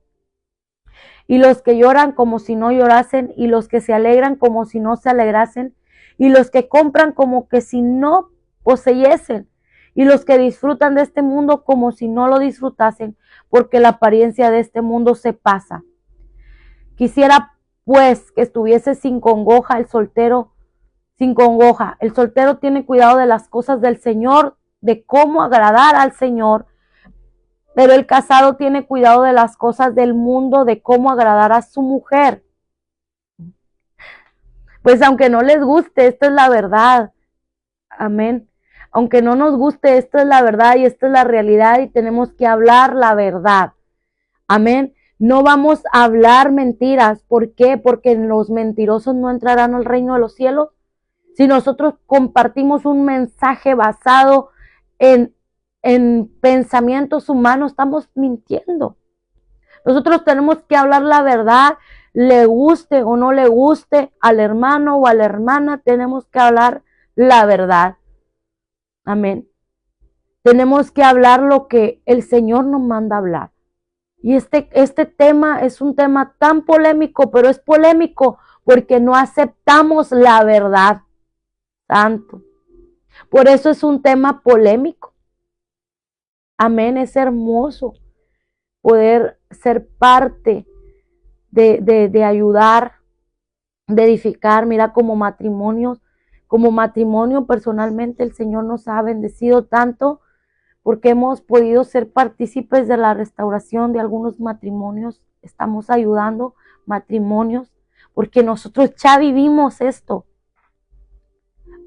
Y los que lloran como si no llorasen, y los que se alegran como si no se alegrasen, y los que compran como que si no poseyesen, y los que disfrutan de este mundo como si no lo disfrutasen, porque la apariencia de este mundo se pasa. Quisiera pues que estuviese sin congoja el soltero, sin congoja. El soltero tiene cuidado de las cosas del Señor, de cómo agradar al Señor, pero el casado tiene cuidado de las cosas del mundo, de cómo agradar a su mujer. Pues aunque no les guste, esto es la verdad. Amén. Aunque no nos guste, esto es la verdad y esto es la realidad y tenemos que hablar la verdad. Amén. No vamos a hablar mentiras. ¿Por qué? Porque los mentirosos no entrarán al reino de los cielos. Si nosotros compartimos un mensaje basado en pensamientos humanos, estamos mintiendo. Nosotros tenemos que hablar la verdad, le guste o no le guste al hermano o a la hermana, tenemos que hablar la verdad. Amén. Tenemos que hablar lo que el Señor nos manda hablar. Y este tema es un tema tan polémico, pero es polémico porque no aceptamos la verdad. Santo. Por eso es un tema polémico. Amén, es hermoso poder ser parte de ayudar, de edificar. Mira, como matrimonio personalmente el Señor nos ha bendecido tanto porque hemos podido ser partícipes de la restauración de algunos matrimonios. Estamos ayudando matrimonios porque nosotros ya vivimos esto.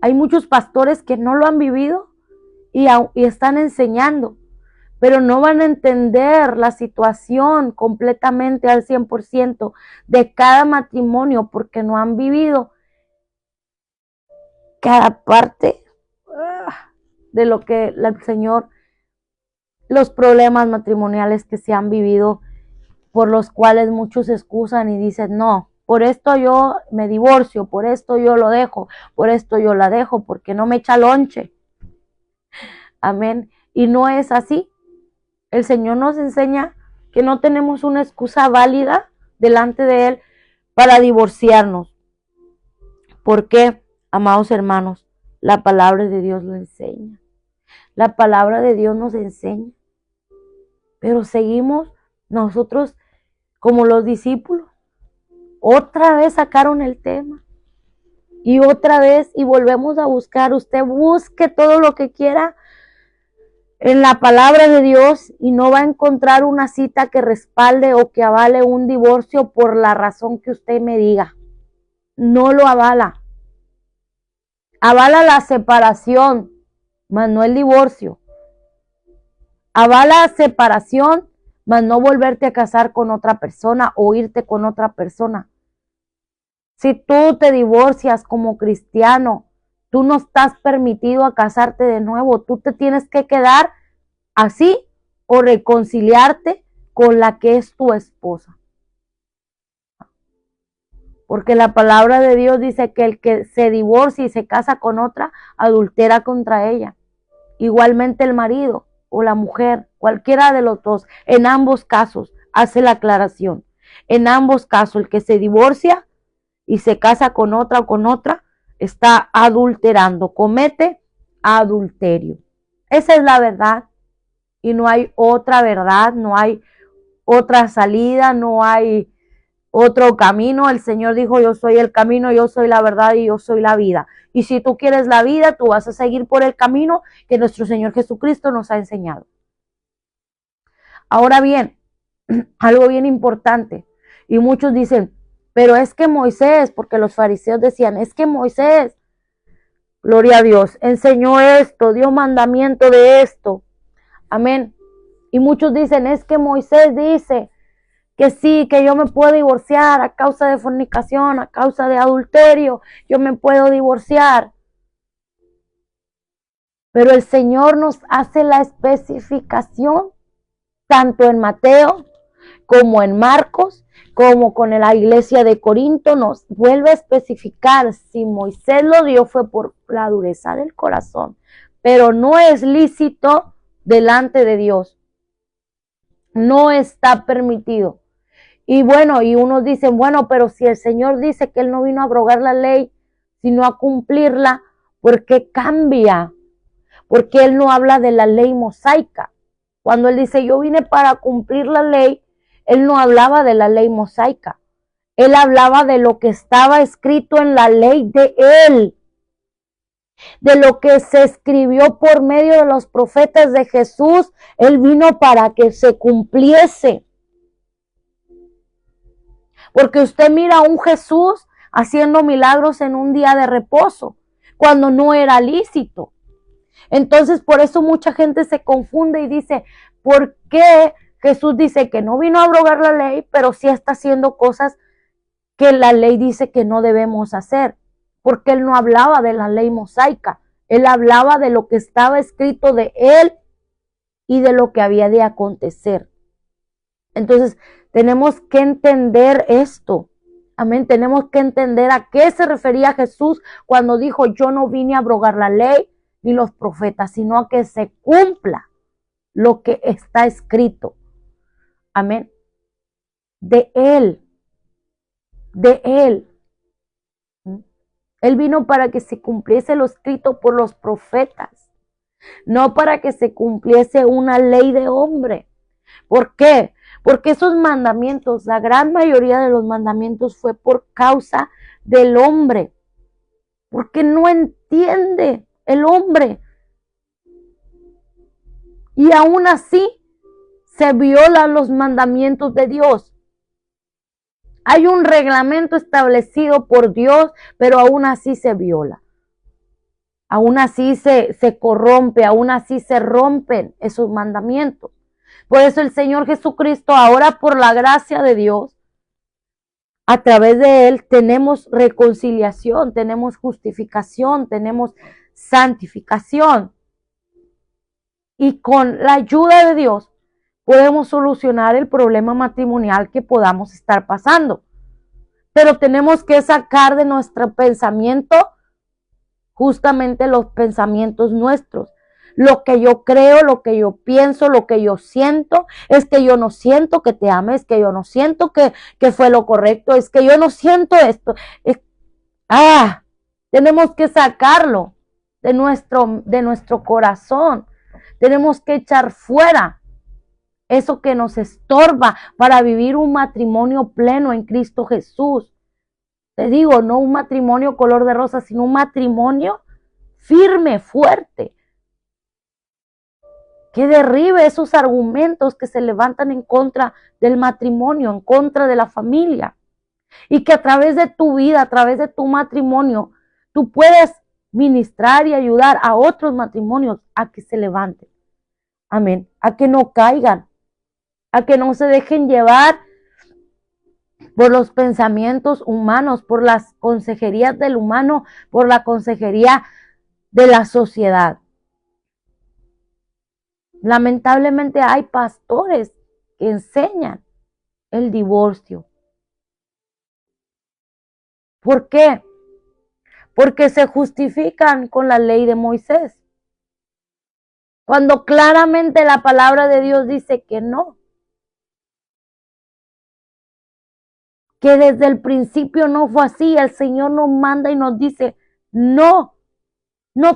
Hay muchos pastores que no lo han vivido y están enseñando, pero no van a entender la situación completamente al 100% de cada matrimonio porque no han vivido cada parte de lo que el Señor, los problemas matrimoniales que se han vivido por los cuales muchos se excusan y dicen, no, por esto yo me divorcio, por esto yo lo dejo, por esto yo la dejo, porque no me echa lonche. Amén. Y no es así. El Señor nos enseña que no tenemos una excusa válida delante de Él para divorciarnos. ¿Por qué, amados hermanos? La palabra de Dios lo enseña. La palabra de Dios nos enseña. Pero seguimos nosotros como los discípulos. Otra vez sacaron el tema. Y otra vez, y volvemos a buscar. Usted busque todo lo que quiera en la palabra de Dios y no va a encontrar una cita que respalde o que avale un divorcio por la razón que usted me diga. No lo avala. Avala la separación, mas no el divorcio. Avala separación, mas no volverte a casar con otra persona o irte con otra persona. Si tú te divorcias como cristiano, tú no estás permitido a casarte de nuevo. Tú te tienes que quedar así o reconciliarte con la que es tu esposa. Porque la palabra de Dios dice que el que se divorcia y se casa con otra, adultera contra ella. Igualmente el marido o la mujer, cualquiera de los dos, en ambos casos, hace la aclaración. En ambos casos, el que se divorcia y se casa con otra o con otra, está adulterando, comete adulterio. Esa es la verdad. Y no hay otra verdad, no hay otra salida, no hay otro camino. El Señor dijo, yo soy el camino, yo soy la verdad y yo soy la vida. Y si tú quieres la vida, tú vas a seguir por el camino que nuestro Señor Jesucristo nos ha enseñado. Ahora bien, algo bien importante, y muchos dicen, pero es que Moisés, porque los fariseos decían, es que Moisés, gloria a Dios, enseñó esto, dio mandamiento de esto. Amén. Y muchos dicen, es que Moisés dice que sí, que yo me puedo divorciar a causa de fornicación, a causa de adulterio, yo me puedo divorciar. Pero el Señor nos hace la especificación, tanto en Mateo como en Marcos, como con la iglesia de Corinto, nos vuelve a especificar, si Moisés lo dio fue por la dureza del corazón, pero no es lícito delante de Dios. No está permitido. Y bueno, y unos dicen, bueno, pero si el Señor dice que Él no vino a abrogar la ley, sino a cumplirla, ¿por qué cambia? Porque Él no habla de la ley mosaica. Cuando Él dice, yo vine para cumplir la ley, Él no hablaba de la ley mosaica. Él hablaba de lo que estaba escrito en la ley de Él, de lo que se escribió por medio de los profetas de Jesús. Él vino para que se cumpliese. Porque usted mira a un Jesús haciendo milagros en un día de reposo, cuando no era lícito. Entonces, por eso mucha gente se confunde y dice, ¿por qué Jesús dice que no vino a abrogar la ley, pero sí está haciendo cosas que la ley dice que no debemos hacer? Porque Él no hablaba de la ley mosaica, Él hablaba de lo que estaba escrito de Él y de lo que había de acontecer. Entonces, tenemos que entender esto. Amén. Tenemos que entender a qué se refería Jesús cuando dijo, yo no vine a abrogar la ley ni los profetas, sino a que se cumpla lo que está escrito. Amén. De Él. De Él. Él vino para que se cumpliese lo escrito por los profetas, no para que se cumpliese una ley de hombre. ¿Por qué? Porque esos mandamientos, la gran mayoría de los mandamientos fue por causa del hombre, porque no entiende el hombre. Y aún así se violan los mandamientos de Dios. Hay un reglamento establecido por Dios, pero aún así se viola. Aún así se corrompe, aún así se rompen esos mandamientos. Por eso el Señor Jesucristo, ahora por la gracia de Dios, a través de Él tenemos reconciliación, tenemos justificación, tenemos santificación. Y con la ayuda de Dios podemos solucionar el problema matrimonial que podamos estar pasando. Pero tenemos que sacar de nuestro pensamiento justamente los pensamientos nuestros. Lo que yo creo, lo que yo pienso, lo que yo siento, es que yo no siento que te ame, es que yo no siento que fue lo correcto, es que yo no siento esto. Tenemos que sacarlo de nuestro corazón. Tenemos que echar fuera eso que nos estorba para vivir un matrimonio pleno en Cristo Jesús. Te digo, no un matrimonio color de rosa, sino un matrimonio firme, fuerte, que derribe esos argumentos que se levantan en contra del matrimonio, en contra de la familia, y que a través de tu vida, a través de tu matrimonio, tú puedes ministrar y ayudar a otros matrimonios a que se levanten. Amén. A que no caigan, a que no se dejen llevar por los pensamientos humanos, por las consejerías del humano, por la consejería de la sociedad. Lamentablemente hay pastores que enseñan el divorcio. ¿Por qué? Porque se justifican con la ley de Moisés, cuando claramente la palabra de Dios dice que no. Que desde el principio no fue así. El Señor nos manda y nos dice, no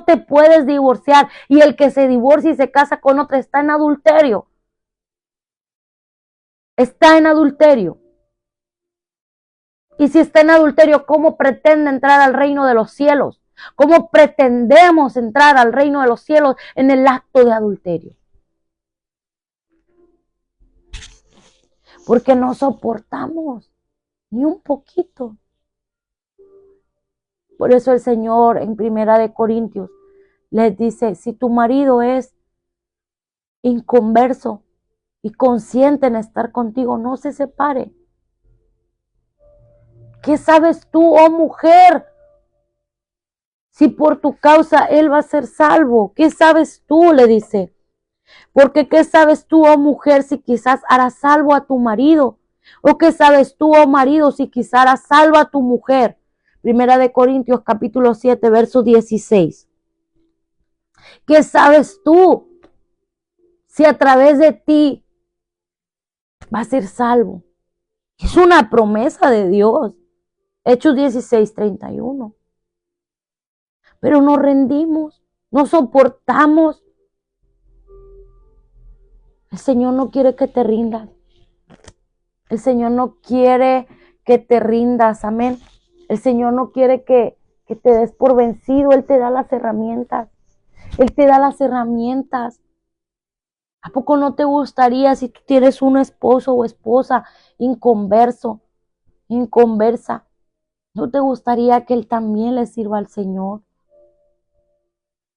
te puedes divorciar. Y el que se divorcia y se casa con otra está en adulterio. Está en adulterio. Y si está en adulterio, ¿cómo pretende entrar al reino de los cielos? ¿Cómo pretendemos entrar al reino de los cielos en el acto de adulterio? Porque no soportamos ni un poquito. Por eso el Señor en 1 Corintios les dice, si tu marido es inconverso y consciente en estar contigo, no se separe. ¿Qué sabes tú, oh mujer? Si por tu causa él va a ser salvo. ¿Qué sabes tú? Le dice. Porque ¿qué sabes tú, oh mujer, si quizás harás salvo a tu marido? ¿O qué sabes tú, oh marido, si quizás harás salvo a tu mujer? 1 Corintios capítulo 7, verso 16. ¿Qué sabes tú si a través de ti va a ser salvo? Es una promesa de Dios. Hechos 16, 31. Pero nos rendimos, no soportamos. El Señor no quiere que te rindas. El Señor no quiere que te rindas, amén. El Señor no quiere que te des por vencido. Él te da las herramientas. Él te da las herramientas. ¿A poco no te gustaría, si tú tienes un esposo o esposa inconversa, no te gustaría que él también le sirva al Señor?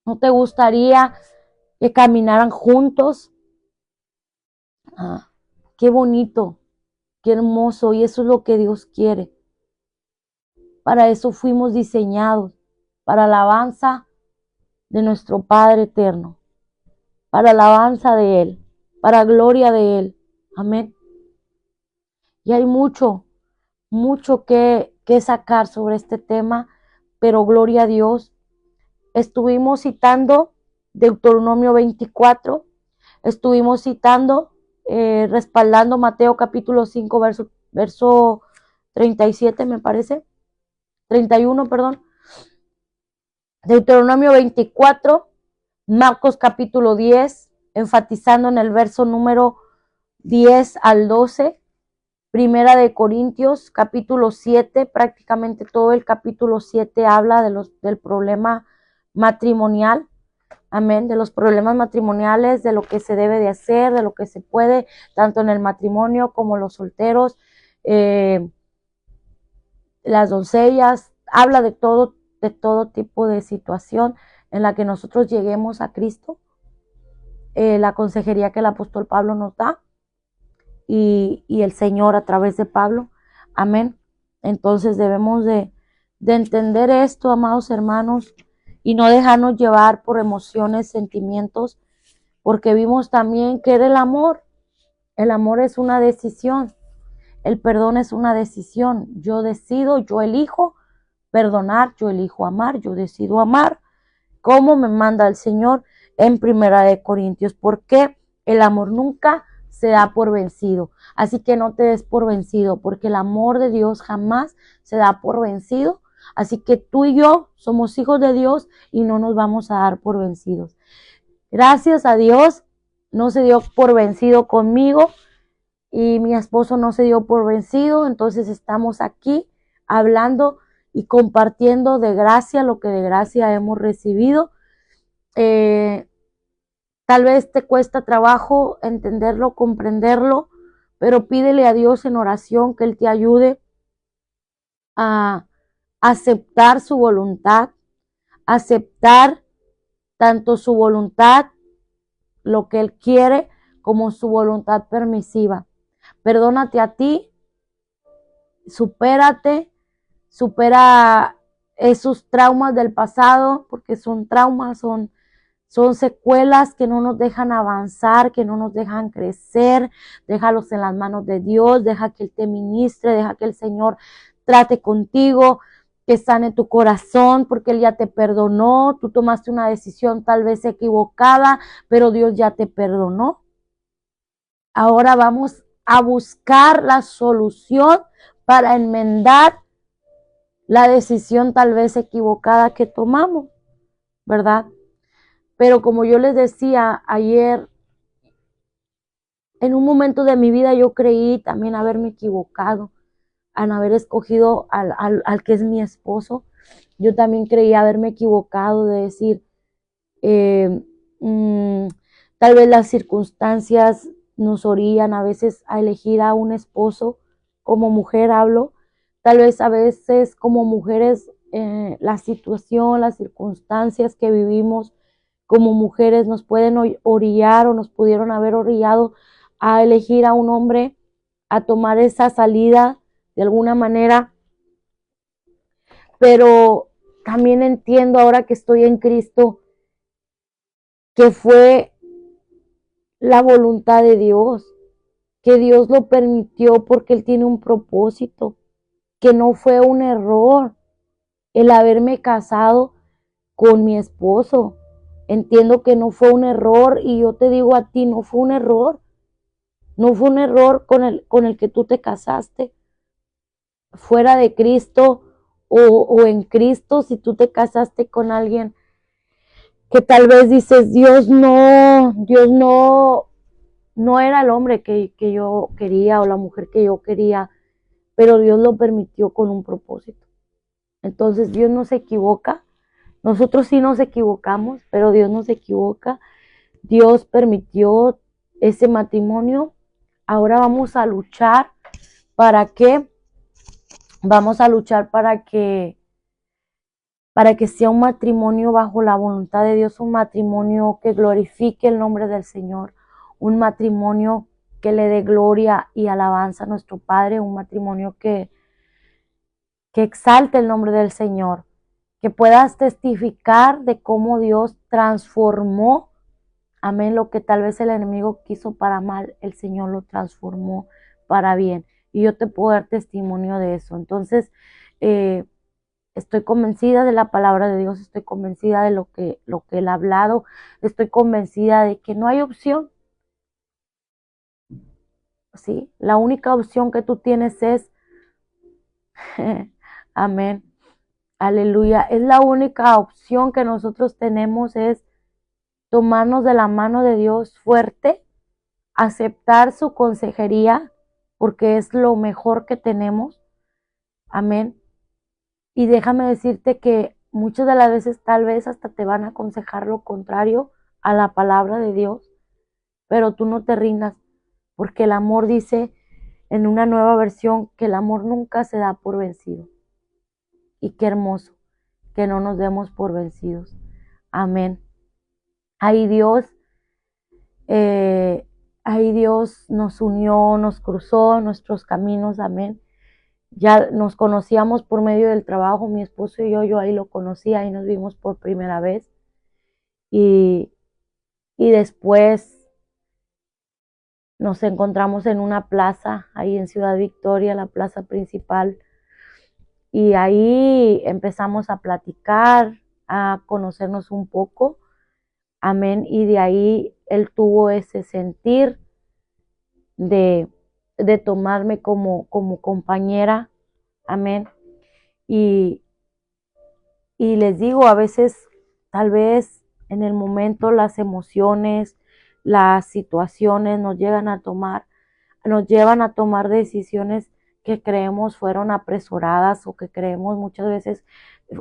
¿No te gustaría que caminaran juntos? Qué bonito, qué hermoso, y eso es lo que Dios quiere. Para eso fuimos diseñados, para alabanza de nuestro Padre eterno, para alabanza de Él, para gloria de Él. Amén. Y hay mucho que sacar sobre este tema, pero gloria a Dios. Estuvimos citando Deuteronomio 24, estuvimos citando, respaldando Mateo capítulo 5, verso 37, me parece, 31, perdón. Deuteronomio 24, Marcos capítulo 10, enfatizando en el verso número 10 al 12, Primera de Corintios capítulo 7, prácticamente todo el capítulo 7 habla del problema matrimonial. Amén, de los problemas matrimoniales, de lo que se debe de hacer, de lo que se puede, tanto en el matrimonio como los solteros, las doncellas. Habla de todo tipo de situación en la que nosotros lleguemos a Cristo. La consejería que el apóstol Pablo nos da y el Señor a través de Pablo. Amén. Entonces debemos de entender esto, amados hermanos, y no dejarnos llevar por emociones, sentimientos, porque vimos también que era el amor. El amor es una decisión. El perdón es una decisión. Yo decido, yo elijo perdonar, yo elijo amar, yo decido amar como me manda el Señor en Primera de Corintios. Porque el amor nunca se da por vencido. Así que no te des por vencido, porque el amor de Dios jamás se da por vencido. Así que tú y yo somos hijos de Dios y no nos vamos a dar por vencidos. Gracias a Dios, no se dio por vencido conmigo y mi esposo no se dio por vencido. Entonces estamos aquí hablando y compartiendo de gracia lo que de gracia hemos recibido. Tal vez te cuesta trabajo entenderlo, comprenderlo, pero pídele a Dios en oración que Él te ayude a aceptar su voluntad, aceptar tanto su voluntad, lo que Él quiere, como su voluntad permisiva. Perdónate a ti, supérate, supera esos traumas del pasado, porque son traumas, son secuelas que no nos dejan avanzar, que no nos dejan crecer. Déjalos en las manos de Dios, deja que Él te ministre, deja que el Señor trate contigo, que sane tu corazón, porque Él ya te perdonó. Tú tomaste una decisión tal vez equivocada, pero Dios ya te perdonó. Ahora vamos a buscar la solución para enmendar la decisión tal vez equivocada que tomamos, ¿verdad? Pero como yo les decía ayer, en un momento de mi vida yo creí también haberme equivocado al haber escogido al que es mi esposo. Yo también creí haberme equivocado de decir, eh, mmm, tal vez las circunstancias nos orillan a veces a elegir a un esposo. Como mujer hablo, tal vez a veces como mujeres, la situación, las circunstancias que vivimos como mujeres nos pueden orillar o nos pudieron haber orillado a elegir a un hombre, a tomar esa salida de alguna manera. Pero también entiendo ahora que estoy en Cristo que fue la voluntad de Dios, que Dios lo permitió porque Él tiene un propósito, que no fue un error el haberme casado con mi esposo. Entiendo que no fue un error y yo te digo a ti, no fue un error. No fue un error con el que tú te casaste. Fuera de Cristo o en Cristo, si tú te casaste con alguien que tal vez dices, Dios no era el hombre que yo quería o la mujer que yo quería, pero Dios lo permitió con un propósito. Entonces Dios no se equivoca. Nosotros sí nos equivocamos, pero Dios no se equivoca. Dios permitió ese matrimonio. Ahora vamos a luchar para que, vamos a luchar para que sea un matrimonio bajo la voluntad de Dios, un matrimonio que glorifique el nombre del Señor, un matrimonio que le dé gloria y alabanza a nuestro Padre, un matrimonio que exalte el nombre del Señor, que puedas testificar de cómo Dios transformó, amén, lo que tal vez el enemigo quiso para mal, el Señor lo transformó para bien. Y yo te puedo dar testimonio de eso. Entonces, estoy convencida de la palabra de Dios, estoy convencida de lo que Él ha hablado, estoy convencida de que no hay opción. ¿Sí? La única opción que tú tienes es, amén, aleluya, es la única opción que nosotros tenemos es tomarnos de la mano de Dios fuerte, aceptar su consejería, porque es lo mejor que tenemos, amén. Y déjame decirte que muchas de las veces tal vez hasta te van a aconsejar lo contrario a la palabra de Dios, pero tú no te rindas, porque el amor dice en una nueva versión que el amor nunca se da por vencido. Y qué hermoso que no nos demos por vencidos. Amén. Ahí Dios nos unió, nos cruzó nuestros caminos, amén. Ya nos conocíamos por medio del trabajo, mi esposo y yo ahí lo conocí, ahí nos vimos por primera vez. Y después Nos encontramos en una plaza, ahí en Ciudad Victoria, la plaza principal, y ahí empezamos a platicar, a conocernos un poco, amén, y de ahí él tuvo ese sentir de, de tomarme como compañera, amén, y, y les digo, a veces, tal vez en el momento las emociones, las situaciones nos llevan a tomar decisiones que creemos fueron apresuradas o que creemos muchas veces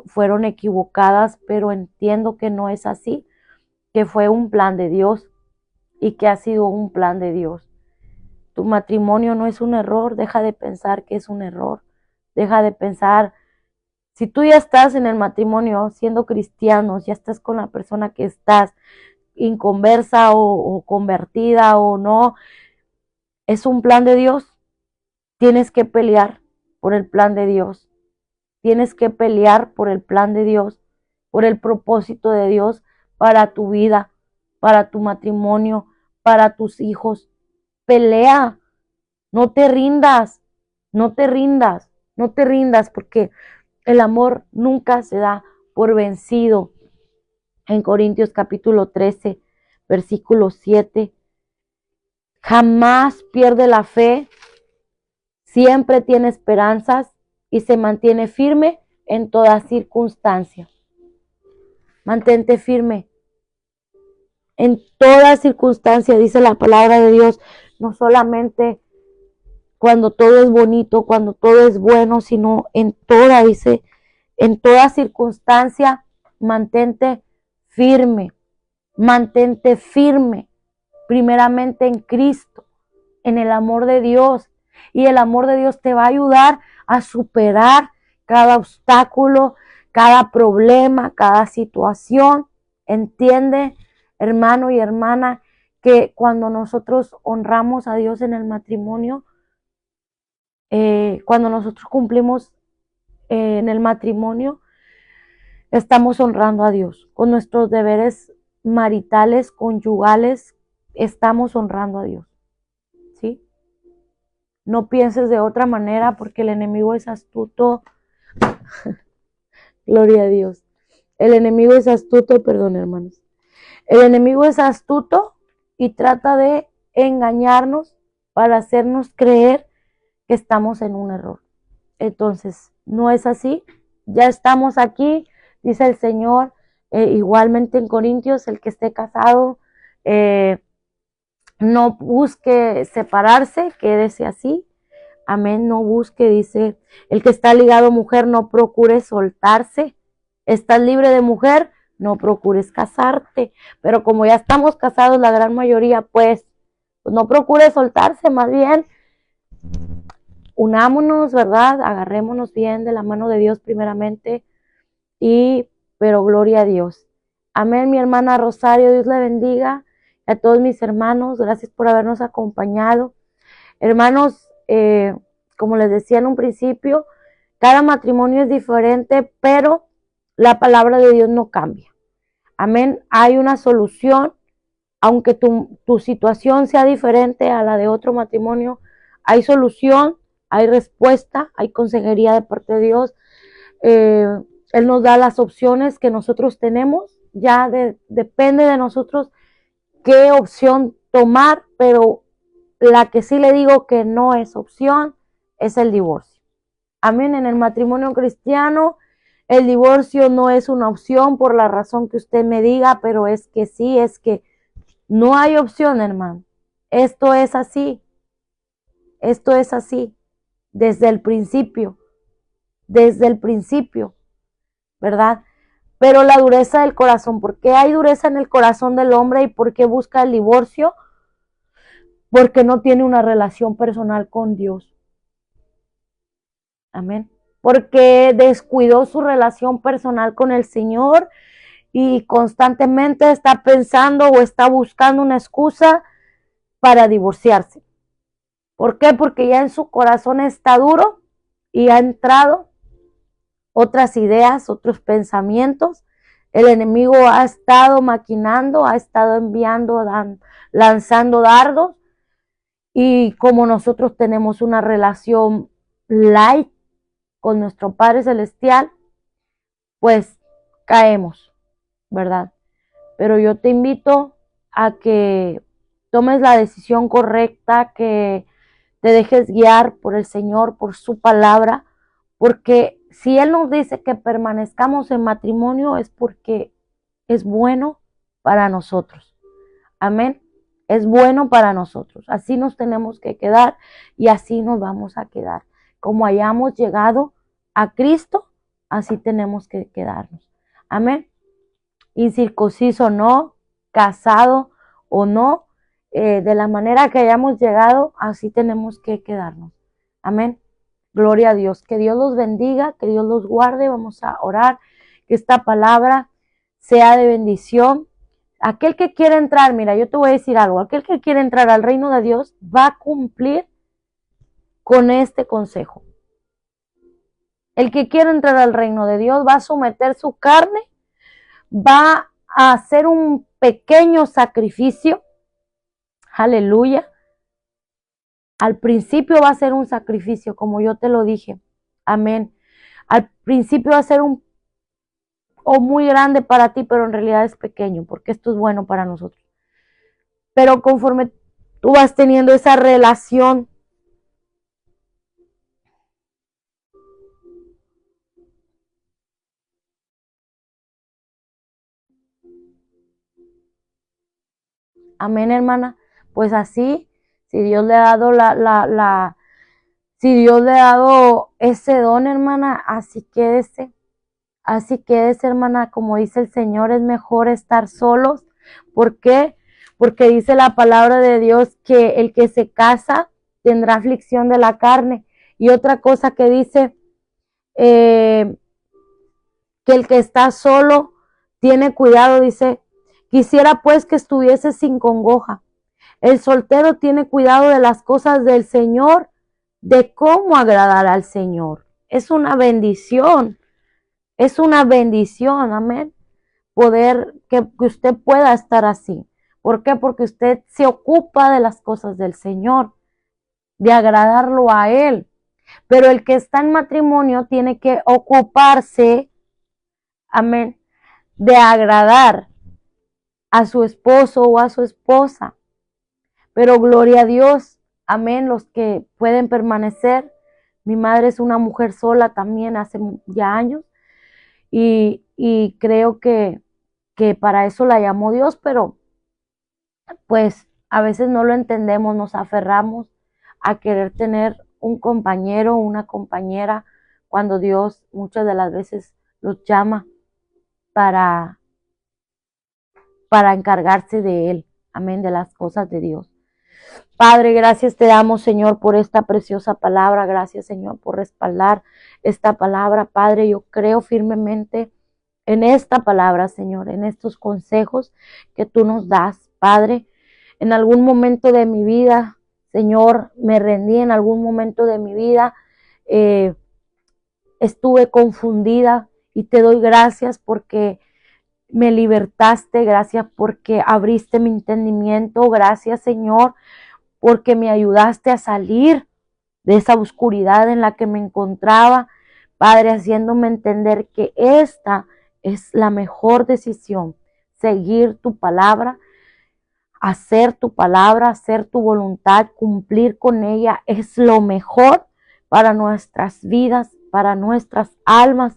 fueron equivocadas, pero entiendo que no es así, que fue un plan de Dios y que ha sido un plan de Dios. Tu matrimonio no es un error, deja de pensar que es un error, deja de pensar, si tú ya estás en el matrimonio siendo cristianos, ya estás con la persona que estás inconversa o convertida o no, es un plan de Dios. Tienes que pelear por el plan de Dios. Tienes que pelear por el plan de Dios, por el propósito de Dios para tu vida, para tu matrimonio, para tus hijos. Pelea, no te rindas, no te rindas, no te rindas, porque el amor nunca se da por vencido. En Corintios capítulo 13, versículo 7, jamás pierde la fe, siempre tiene esperanzas y se mantiene firme en toda circunstancia. Mantente firme en toda circunstancia, dice la palabra de Dios, no solamente cuando todo es bonito, cuando todo es bueno, sino en toda, dice, en toda circunstancia, mantente firme, primeramente en Cristo, en el amor de Dios. Y el amor de Dios te va a ayudar a superar cada obstáculo, cada problema, cada situación. Entiende, hermano y hermana, que cuando nosotros honramos a Dios en el matrimonio, cuando nosotros cumplimos en el matrimonio, estamos honrando a Dios. Con nuestros deberes maritales, conyugales, estamos honrando a Dios. ¿Sí? No pienses de otra manera porque el enemigo es astuto. Gloria a Dios. El enemigo es astuto, perdón, hermanos. El enemigo es astuto y trata de engañarnos para hacernos creer que estamos en un error. Entonces, no es así. Ya estamos aquí, dice el Señor, igualmente en Corintios, el que esté casado, no busque separarse, quédese así. Amén, no busque, dice, el que está ligado mujer, no procure soltarse. Estás libre de mujer, no procures casarte. Pero como ya estamos casados la gran mayoría, pues no procure soltarse, más bien unámonos, ¿verdad? Agarrémonos bien de la mano de Dios primeramente, pero gloria a Dios. Amén, mi hermana Rosario, Dios le bendiga. A todos mis hermanos, gracias por habernos acompañado. Hermanos, como les decía en un principio, cada matrimonio es diferente, pero la palabra de Dios no cambia. Amén, hay una solución, aunque tu situación sea diferente a la de otro matrimonio, hay solución, hay respuesta, hay consejería de parte de Dios. Él nos da las opciones que nosotros tenemos, ya depende de nosotros qué opción tomar, pero la que sí le digo que no es opción es el divorcio. Amén, en el matrimonio cristiano el divorcio no es una opción por la razón que usted me diga, pero es que sí, es que no hay opción, hermano. Esto es así, desde el principio, ¿verdad? Pero la dureza del corazón, ¿por qué hay dureza en el corazón del hombre y por qué busca el divorcio? Porque no tiene una relación personal con Dios. Amén. Porque descuidó su relación personal con el Señor y constantemente está pensando o está buscando una excusa para divorciarse. ¿Por qué? Porque ya en su corazón está duro y ha entrado otras ideas, otros pensamientos. El enemigo ha estado maquinando, ha estado enviando, lanzando dardos Y como nosotros tenemos una relación light con nuestro Padre Celestial, pues caemos, ¿verdad? Pero yo te invito a que tomes la decisión correcta, que te dejes guiar por el Señor, por su palabra, porque si Él nos dice que permanezcamos en matrimonio es porque es bueno para nosotros. Amén. Es bueno para nosotros. Así nos tenemos que quedar y así nos vamos a quedar. Como hayamos llegado a Cristo, así tenemos que quedarnos. Amén. Incircunciso o no, casado o no, de la manera que hayamos llegado, así tenemos que quedarnos. Amén. Gloria a Dios. Que Dios los bendiga, que Dios los guarde. Vamos a orar, que esta palabra sea de bendición. Aquel que quiere entrar, mira, yo te voy a decir algo, aquel que quiere entrar al reino de Dios va a cumplir con este consejo. El que quiere entrar al reino de Dios va a someter su carne, va a hacer un pequeño sacrificio. Aleluya. Al principio va a ser un sacrificio, como yo te lo dije. Amén. Al principio va a ser un o muy grande para ti, pero en realidad es pequeño, porque esto es bueno para nosotros. Pero conforme tú vas teniendo esa relación, amén, hermana, pues así, si Dios le ha dado si Dios le ha dado ese don, hermana, así quédese, hermana, como dice el Señor, es mejor estar solos. ¿Por qué? Porque dice la palabra de Dios que el que se casa tendrá aflicción de la carne. Y otra cosa que dice, que el que está solo tiene cuidado, dice, quisiera pues que estuviese sin congoja. El soltero tiene cuidado de las cosas del Señor, de cómo agradar al Señor. Es una bendición, amén, poder que usted pueda estar así. ¿Por qué? Porque usted se ocupa de las cosas del Señor, de agradarlo a Él. Pero el que está en matrimonio tiene que ocuparse, amén, de agradar a su esposo o a su esposa. Pero gloria a Dios, amén, los que pueden permanecer. Mi madre es una mujer sola también hace ya años y creo que para eso la llamó Dios, pero pues a veces no lo entendemos, nos aferramos a querer tener un compañero o una compañera cuando Dios muchas de las veces los llama para encargarse de Él, amén, de las cosas de Dios. Padre, gracias te damos, Señor, por esta preciosa palabra. Gracias, Señor, por respaldar esta palabra. Padre, yo creo firmemente en esta palabra, Señor, en estos consejos que tú nos das, Padre. En algún momento de mi vida, Señor, me rendí, en algún momento de mi vida estuve confundida y te doy gracias porque me libertaste, gracias porque abriste mi entendimiento, gracias, Señor, porque me ayudaste a salir de esa oscuridad en la que me encontraba, Padre, haciéndome entender que esta es la mejor decisión, seguir tu palabra, hacer tu palabra, hacer tu voluntad, cumplir con ella, es lo mejor para nuestras vidas, para nuestras almas,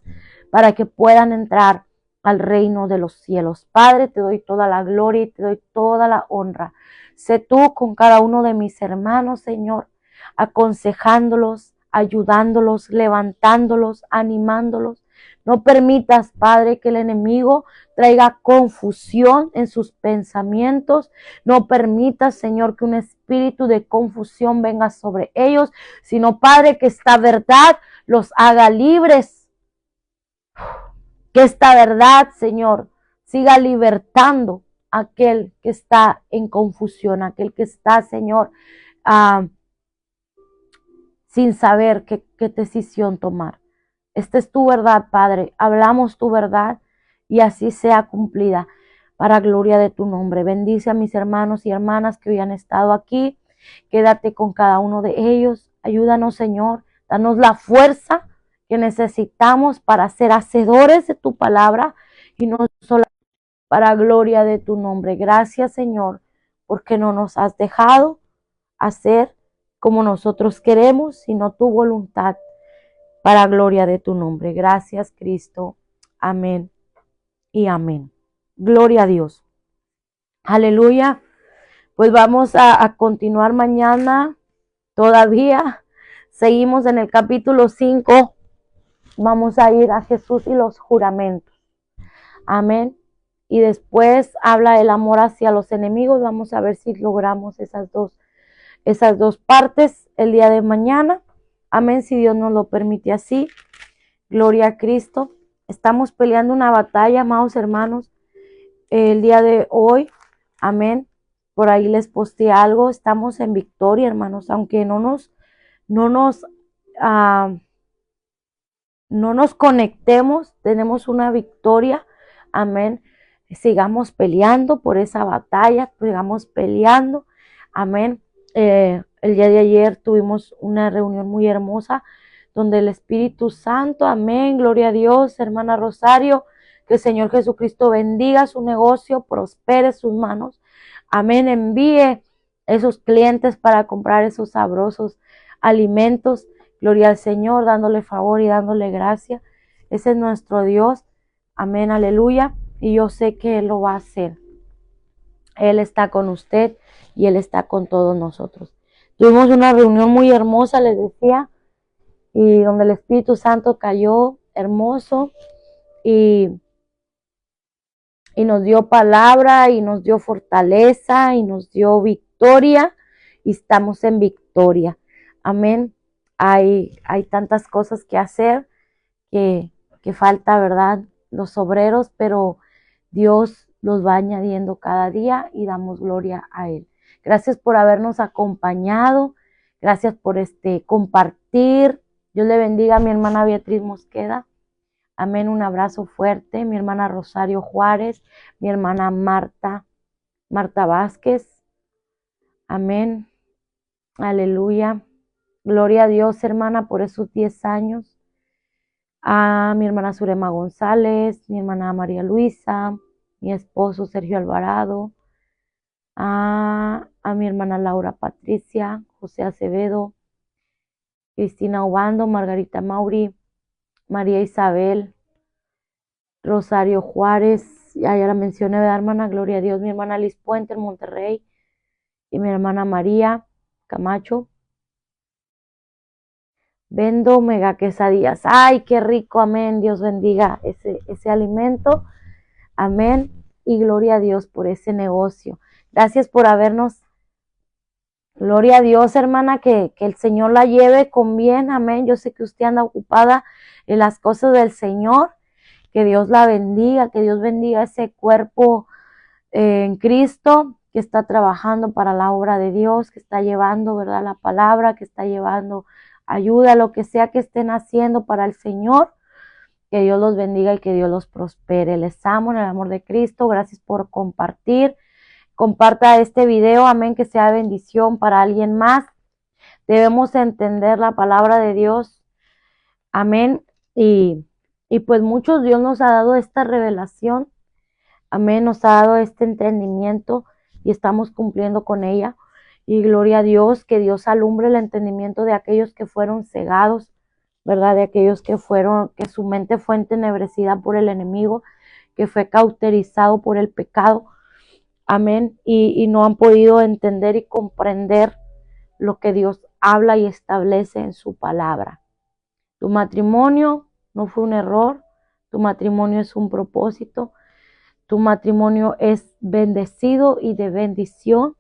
para que puedan entrar al reino de los cielos. Padre, te doy toda la gloria y te doy toda la honra. Sé tú con cada uno de mis hermanos, Señor, aconsejándolos, ayudándolos, levantándolos, animándolos. No permitas, Padre, que el enemigo traiga confusión en sus pensamientos. No permitas, Señor, que un espíritu de confusión venga sobre ellos, sino, Padre, que esta verdad los haga libres. Que esta verdad, Señor, siga libertando a aquel que está en confusión, aquel que está, Señor, sin saber qué decisión tomar. Esta es tu verdad, Padre. Hablamos tu verdad y así sea cumplida para gloria de tu nombre. Bendice a mis hermanos y hermanas que hoy han estado aquí. Quédate con cada uno de ellos. Ayúdanos, Señor. Danos la fuerza que necesitamos para ser hacedores de tu palabra y no solo para gloria de tu nombre. Gracias, Señor, porque no nos has dejado hacer como nosotros queremos, sino tu voluntad para gloria de tu nombre. Gracias, Cristo. Amén y amén. Gloria a Dios. Aleluya. Pues vamos a continuar mañana. Todavía seguimos en el capítulo 5. Vamos a ir a Jesús y los juramentos. Amén. Y después habla del amor hacia los enemigos. Vamos a ver si logramos esas dos partes el día de mañana. Amén, si Dios nos lo permite así. Gloria a Cristo. Estamos peleando una batalla, amados hermanos, el día de hoy. Amén. Por ahí les posteé algo. Estamos en victoria, hermanos, aunque no nos conectemos, tenemos una victoria. Amén. Sigamos peleando por esa batalla, sigamos peleando. Amén. El día de ayer tuvimos una reunión muy hermosa donde el Espíritu Santo, amén, gloria a Dios, hermana Rosario, que el Señor Jesucristo bendiga su negocio, prospere sus manos. Amén. Envíe esos clientes para comprar esos sabrosos alimentos. Gloria al Señor, dándole favor y dándole gracia. Ese es nuestro Dios. Amén, aleluya. Y yo sé que Él lo va a hacer. Él está con usted y Él está con todos nosotros. Tuvimos una reunión muy hermosa, les decía, y donde el Espíritu Santo cayó hermoso y nos dio palabra y nos dio fortaleza y nos dio victoria y estamos en victoria. Amén. Hay tantas cosas que hacer que falta, ¿verdad? Los obreros, pero Dios los va añadiendo cada día y damos gloria a Él. Gracias por habernos acompañado. Gracias por compartir. Dios le bendiga a mi hermana Beatriz Mosqueda. Amén, un abrazo fuerte. Mi hermana Rosario Juárez, mi hermana Marta Vázquez. Amén. Aleluya. Gloria a Dios, hermana, por esos 10 años. A mi hermana Surema González, mi hermana María Luisa, mi esposo Sergio Alvarado, a mi hermana Laura Patricia, José Acevedo, Cristina Obando, Margarita Mauri, María Isabel, Rosario Juárez, ya la mencioné, ¿verdad, hermana? Gloria a Dios, mi hermana Liz Puente en Monterrey, y mi hermana María Camacho. Vendo mega quesadillas. ¡Ay, qué rico! Amén. Dios bendiga ese alimento. Amén. Y gloria a Dios por ese negocio. Gracias por habernos. Gloria a Dios, hermana, que el Señor la lleve con bien. Amén. Yo sé que usted anda ocupada en las cosas del Señor. Que Dios la bendiga. Que Dios bendiga ese cuerpo en Cristo que está trabajando para la obra de Dios, que está llevando, ¿verdad?, la palabra, que está llevando ayuda, lo que sea que estén haciendo para el Señor. Que Dios los bendiga y que Dios los prospere. Les amo en el amor de Cristo. Gracias por compartir. Comparta este video. Amén. Que sea bendición para alguien más. Debemos entender la palabra de Dios. Amén. Y pues muchos Dios nos ha dado esta revelación. Amén. Nos ha dado este entendimiento y estamos cumpliendo con ella. Y gloria a Dios, que Dios alumbre el entendimiento de aquellos que fueron cegados, ¿verdad? De aquellos que su mente fue entenebrecida por el enemigo, que fue cauterizado por el pecado. Amén. Y no han podido entender y comprender lo que Dios habla y establece en su palabra. Tu matrimonio no fue un error, tu matrimonio es un propósito, tu matrimonio es bendecido y de bendición.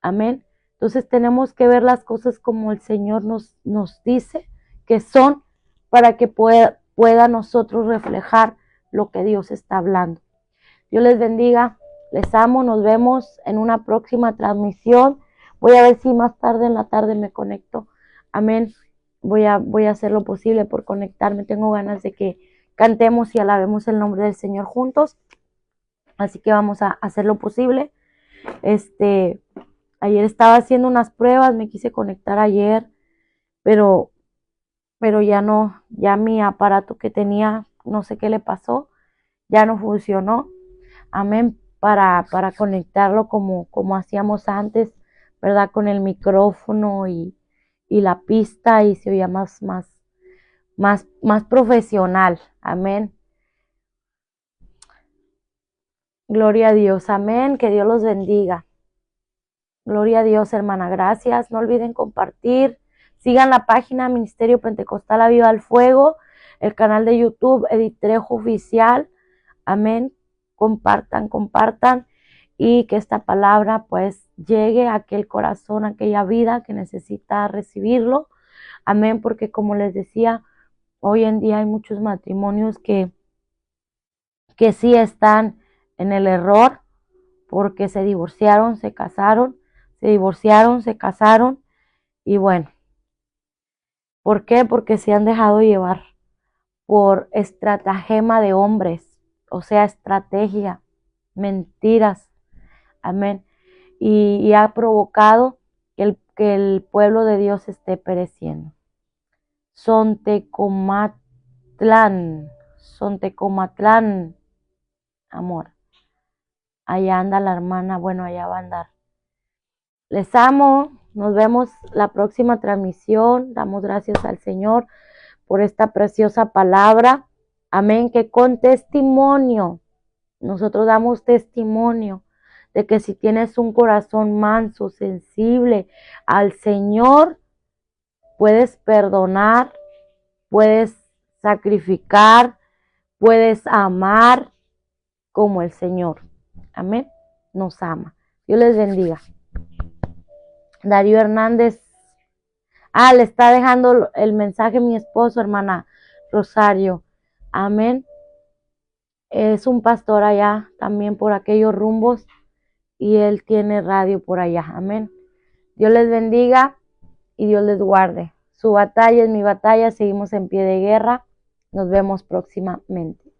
Amén. Entonces tenemos que ver las cosas como el Señor nos dice que son, para que pueda nosotros reflejar lo que Dios está hablando. Dios les bendiga, les amo, nos vemos en una próxima transmisión. Voy a ver si más tarde en la tarde me conecto. Amén. Voy a hacer lo posible por conectarme. Tengo ganas de que cantemos y alabemos el nombre del Señor juntos. Así que vamos a hacer lo posible. Ayer estaba haciendo unas pruebas, me quise conectar ayer, pero, pero ya no, ya mi aparato que tenía, no sé qué le pasó, ya no funcionó. Amén, para conectarlo como hacíamos antes, ¿verdad? Con el micrófono y la pista y se oía más profesional. Amén. Gloria a Dios. Amén. Que Dios los bendiga. Gloria a Dios, hermana. Gracias. No olviden compartir. Sigan la página Ministerio Pentecostal Aviva el Fuego, el canal de YouTube Edith Trejo Oficial. Amén. Compartan, compartan y que esta palabra pues llegue a aquel corazón, a aquella vida que necesita recibirlo. Amén, porque como les decía, hoy en día hay muchos matrimonios que sí están en el error porque se divorciaron, se casaron, se divorciaron, se casaron y bueno, ¿por qué? Porque se han dejado llevar por estratagema de hombres, o sea, estrategia, mentiras, amén, y ha provocado que el pueblo de Dios esté pereciendo. Sontecomatlán, Sontecomatlán, amor, allá anda la hermana, bueno, allá va a andar. Les amo, nos vemos la próxima transmisión, damos gracias al Señor por esta preciosa palabra, amén, que con testimonio, nosotros damos testimonio de que si tienes un corazón manso, sensible al Señor, puedes perdonar, puedes sacrificar, puedes amar como el Señor. Amén. Nos ama. Dios les bendiga. Darío Hernández. Le está dejando el mensaje mi esposo, hermana Rosario. Amén. Es un pastor allá, también por aquellos rumbos, y él tiene radio por allá. Amén. Dios les bendiga y Dios les guarde. Su batalla es mi batalla, seguimos en pie de guerra. Nos vemos próximamente.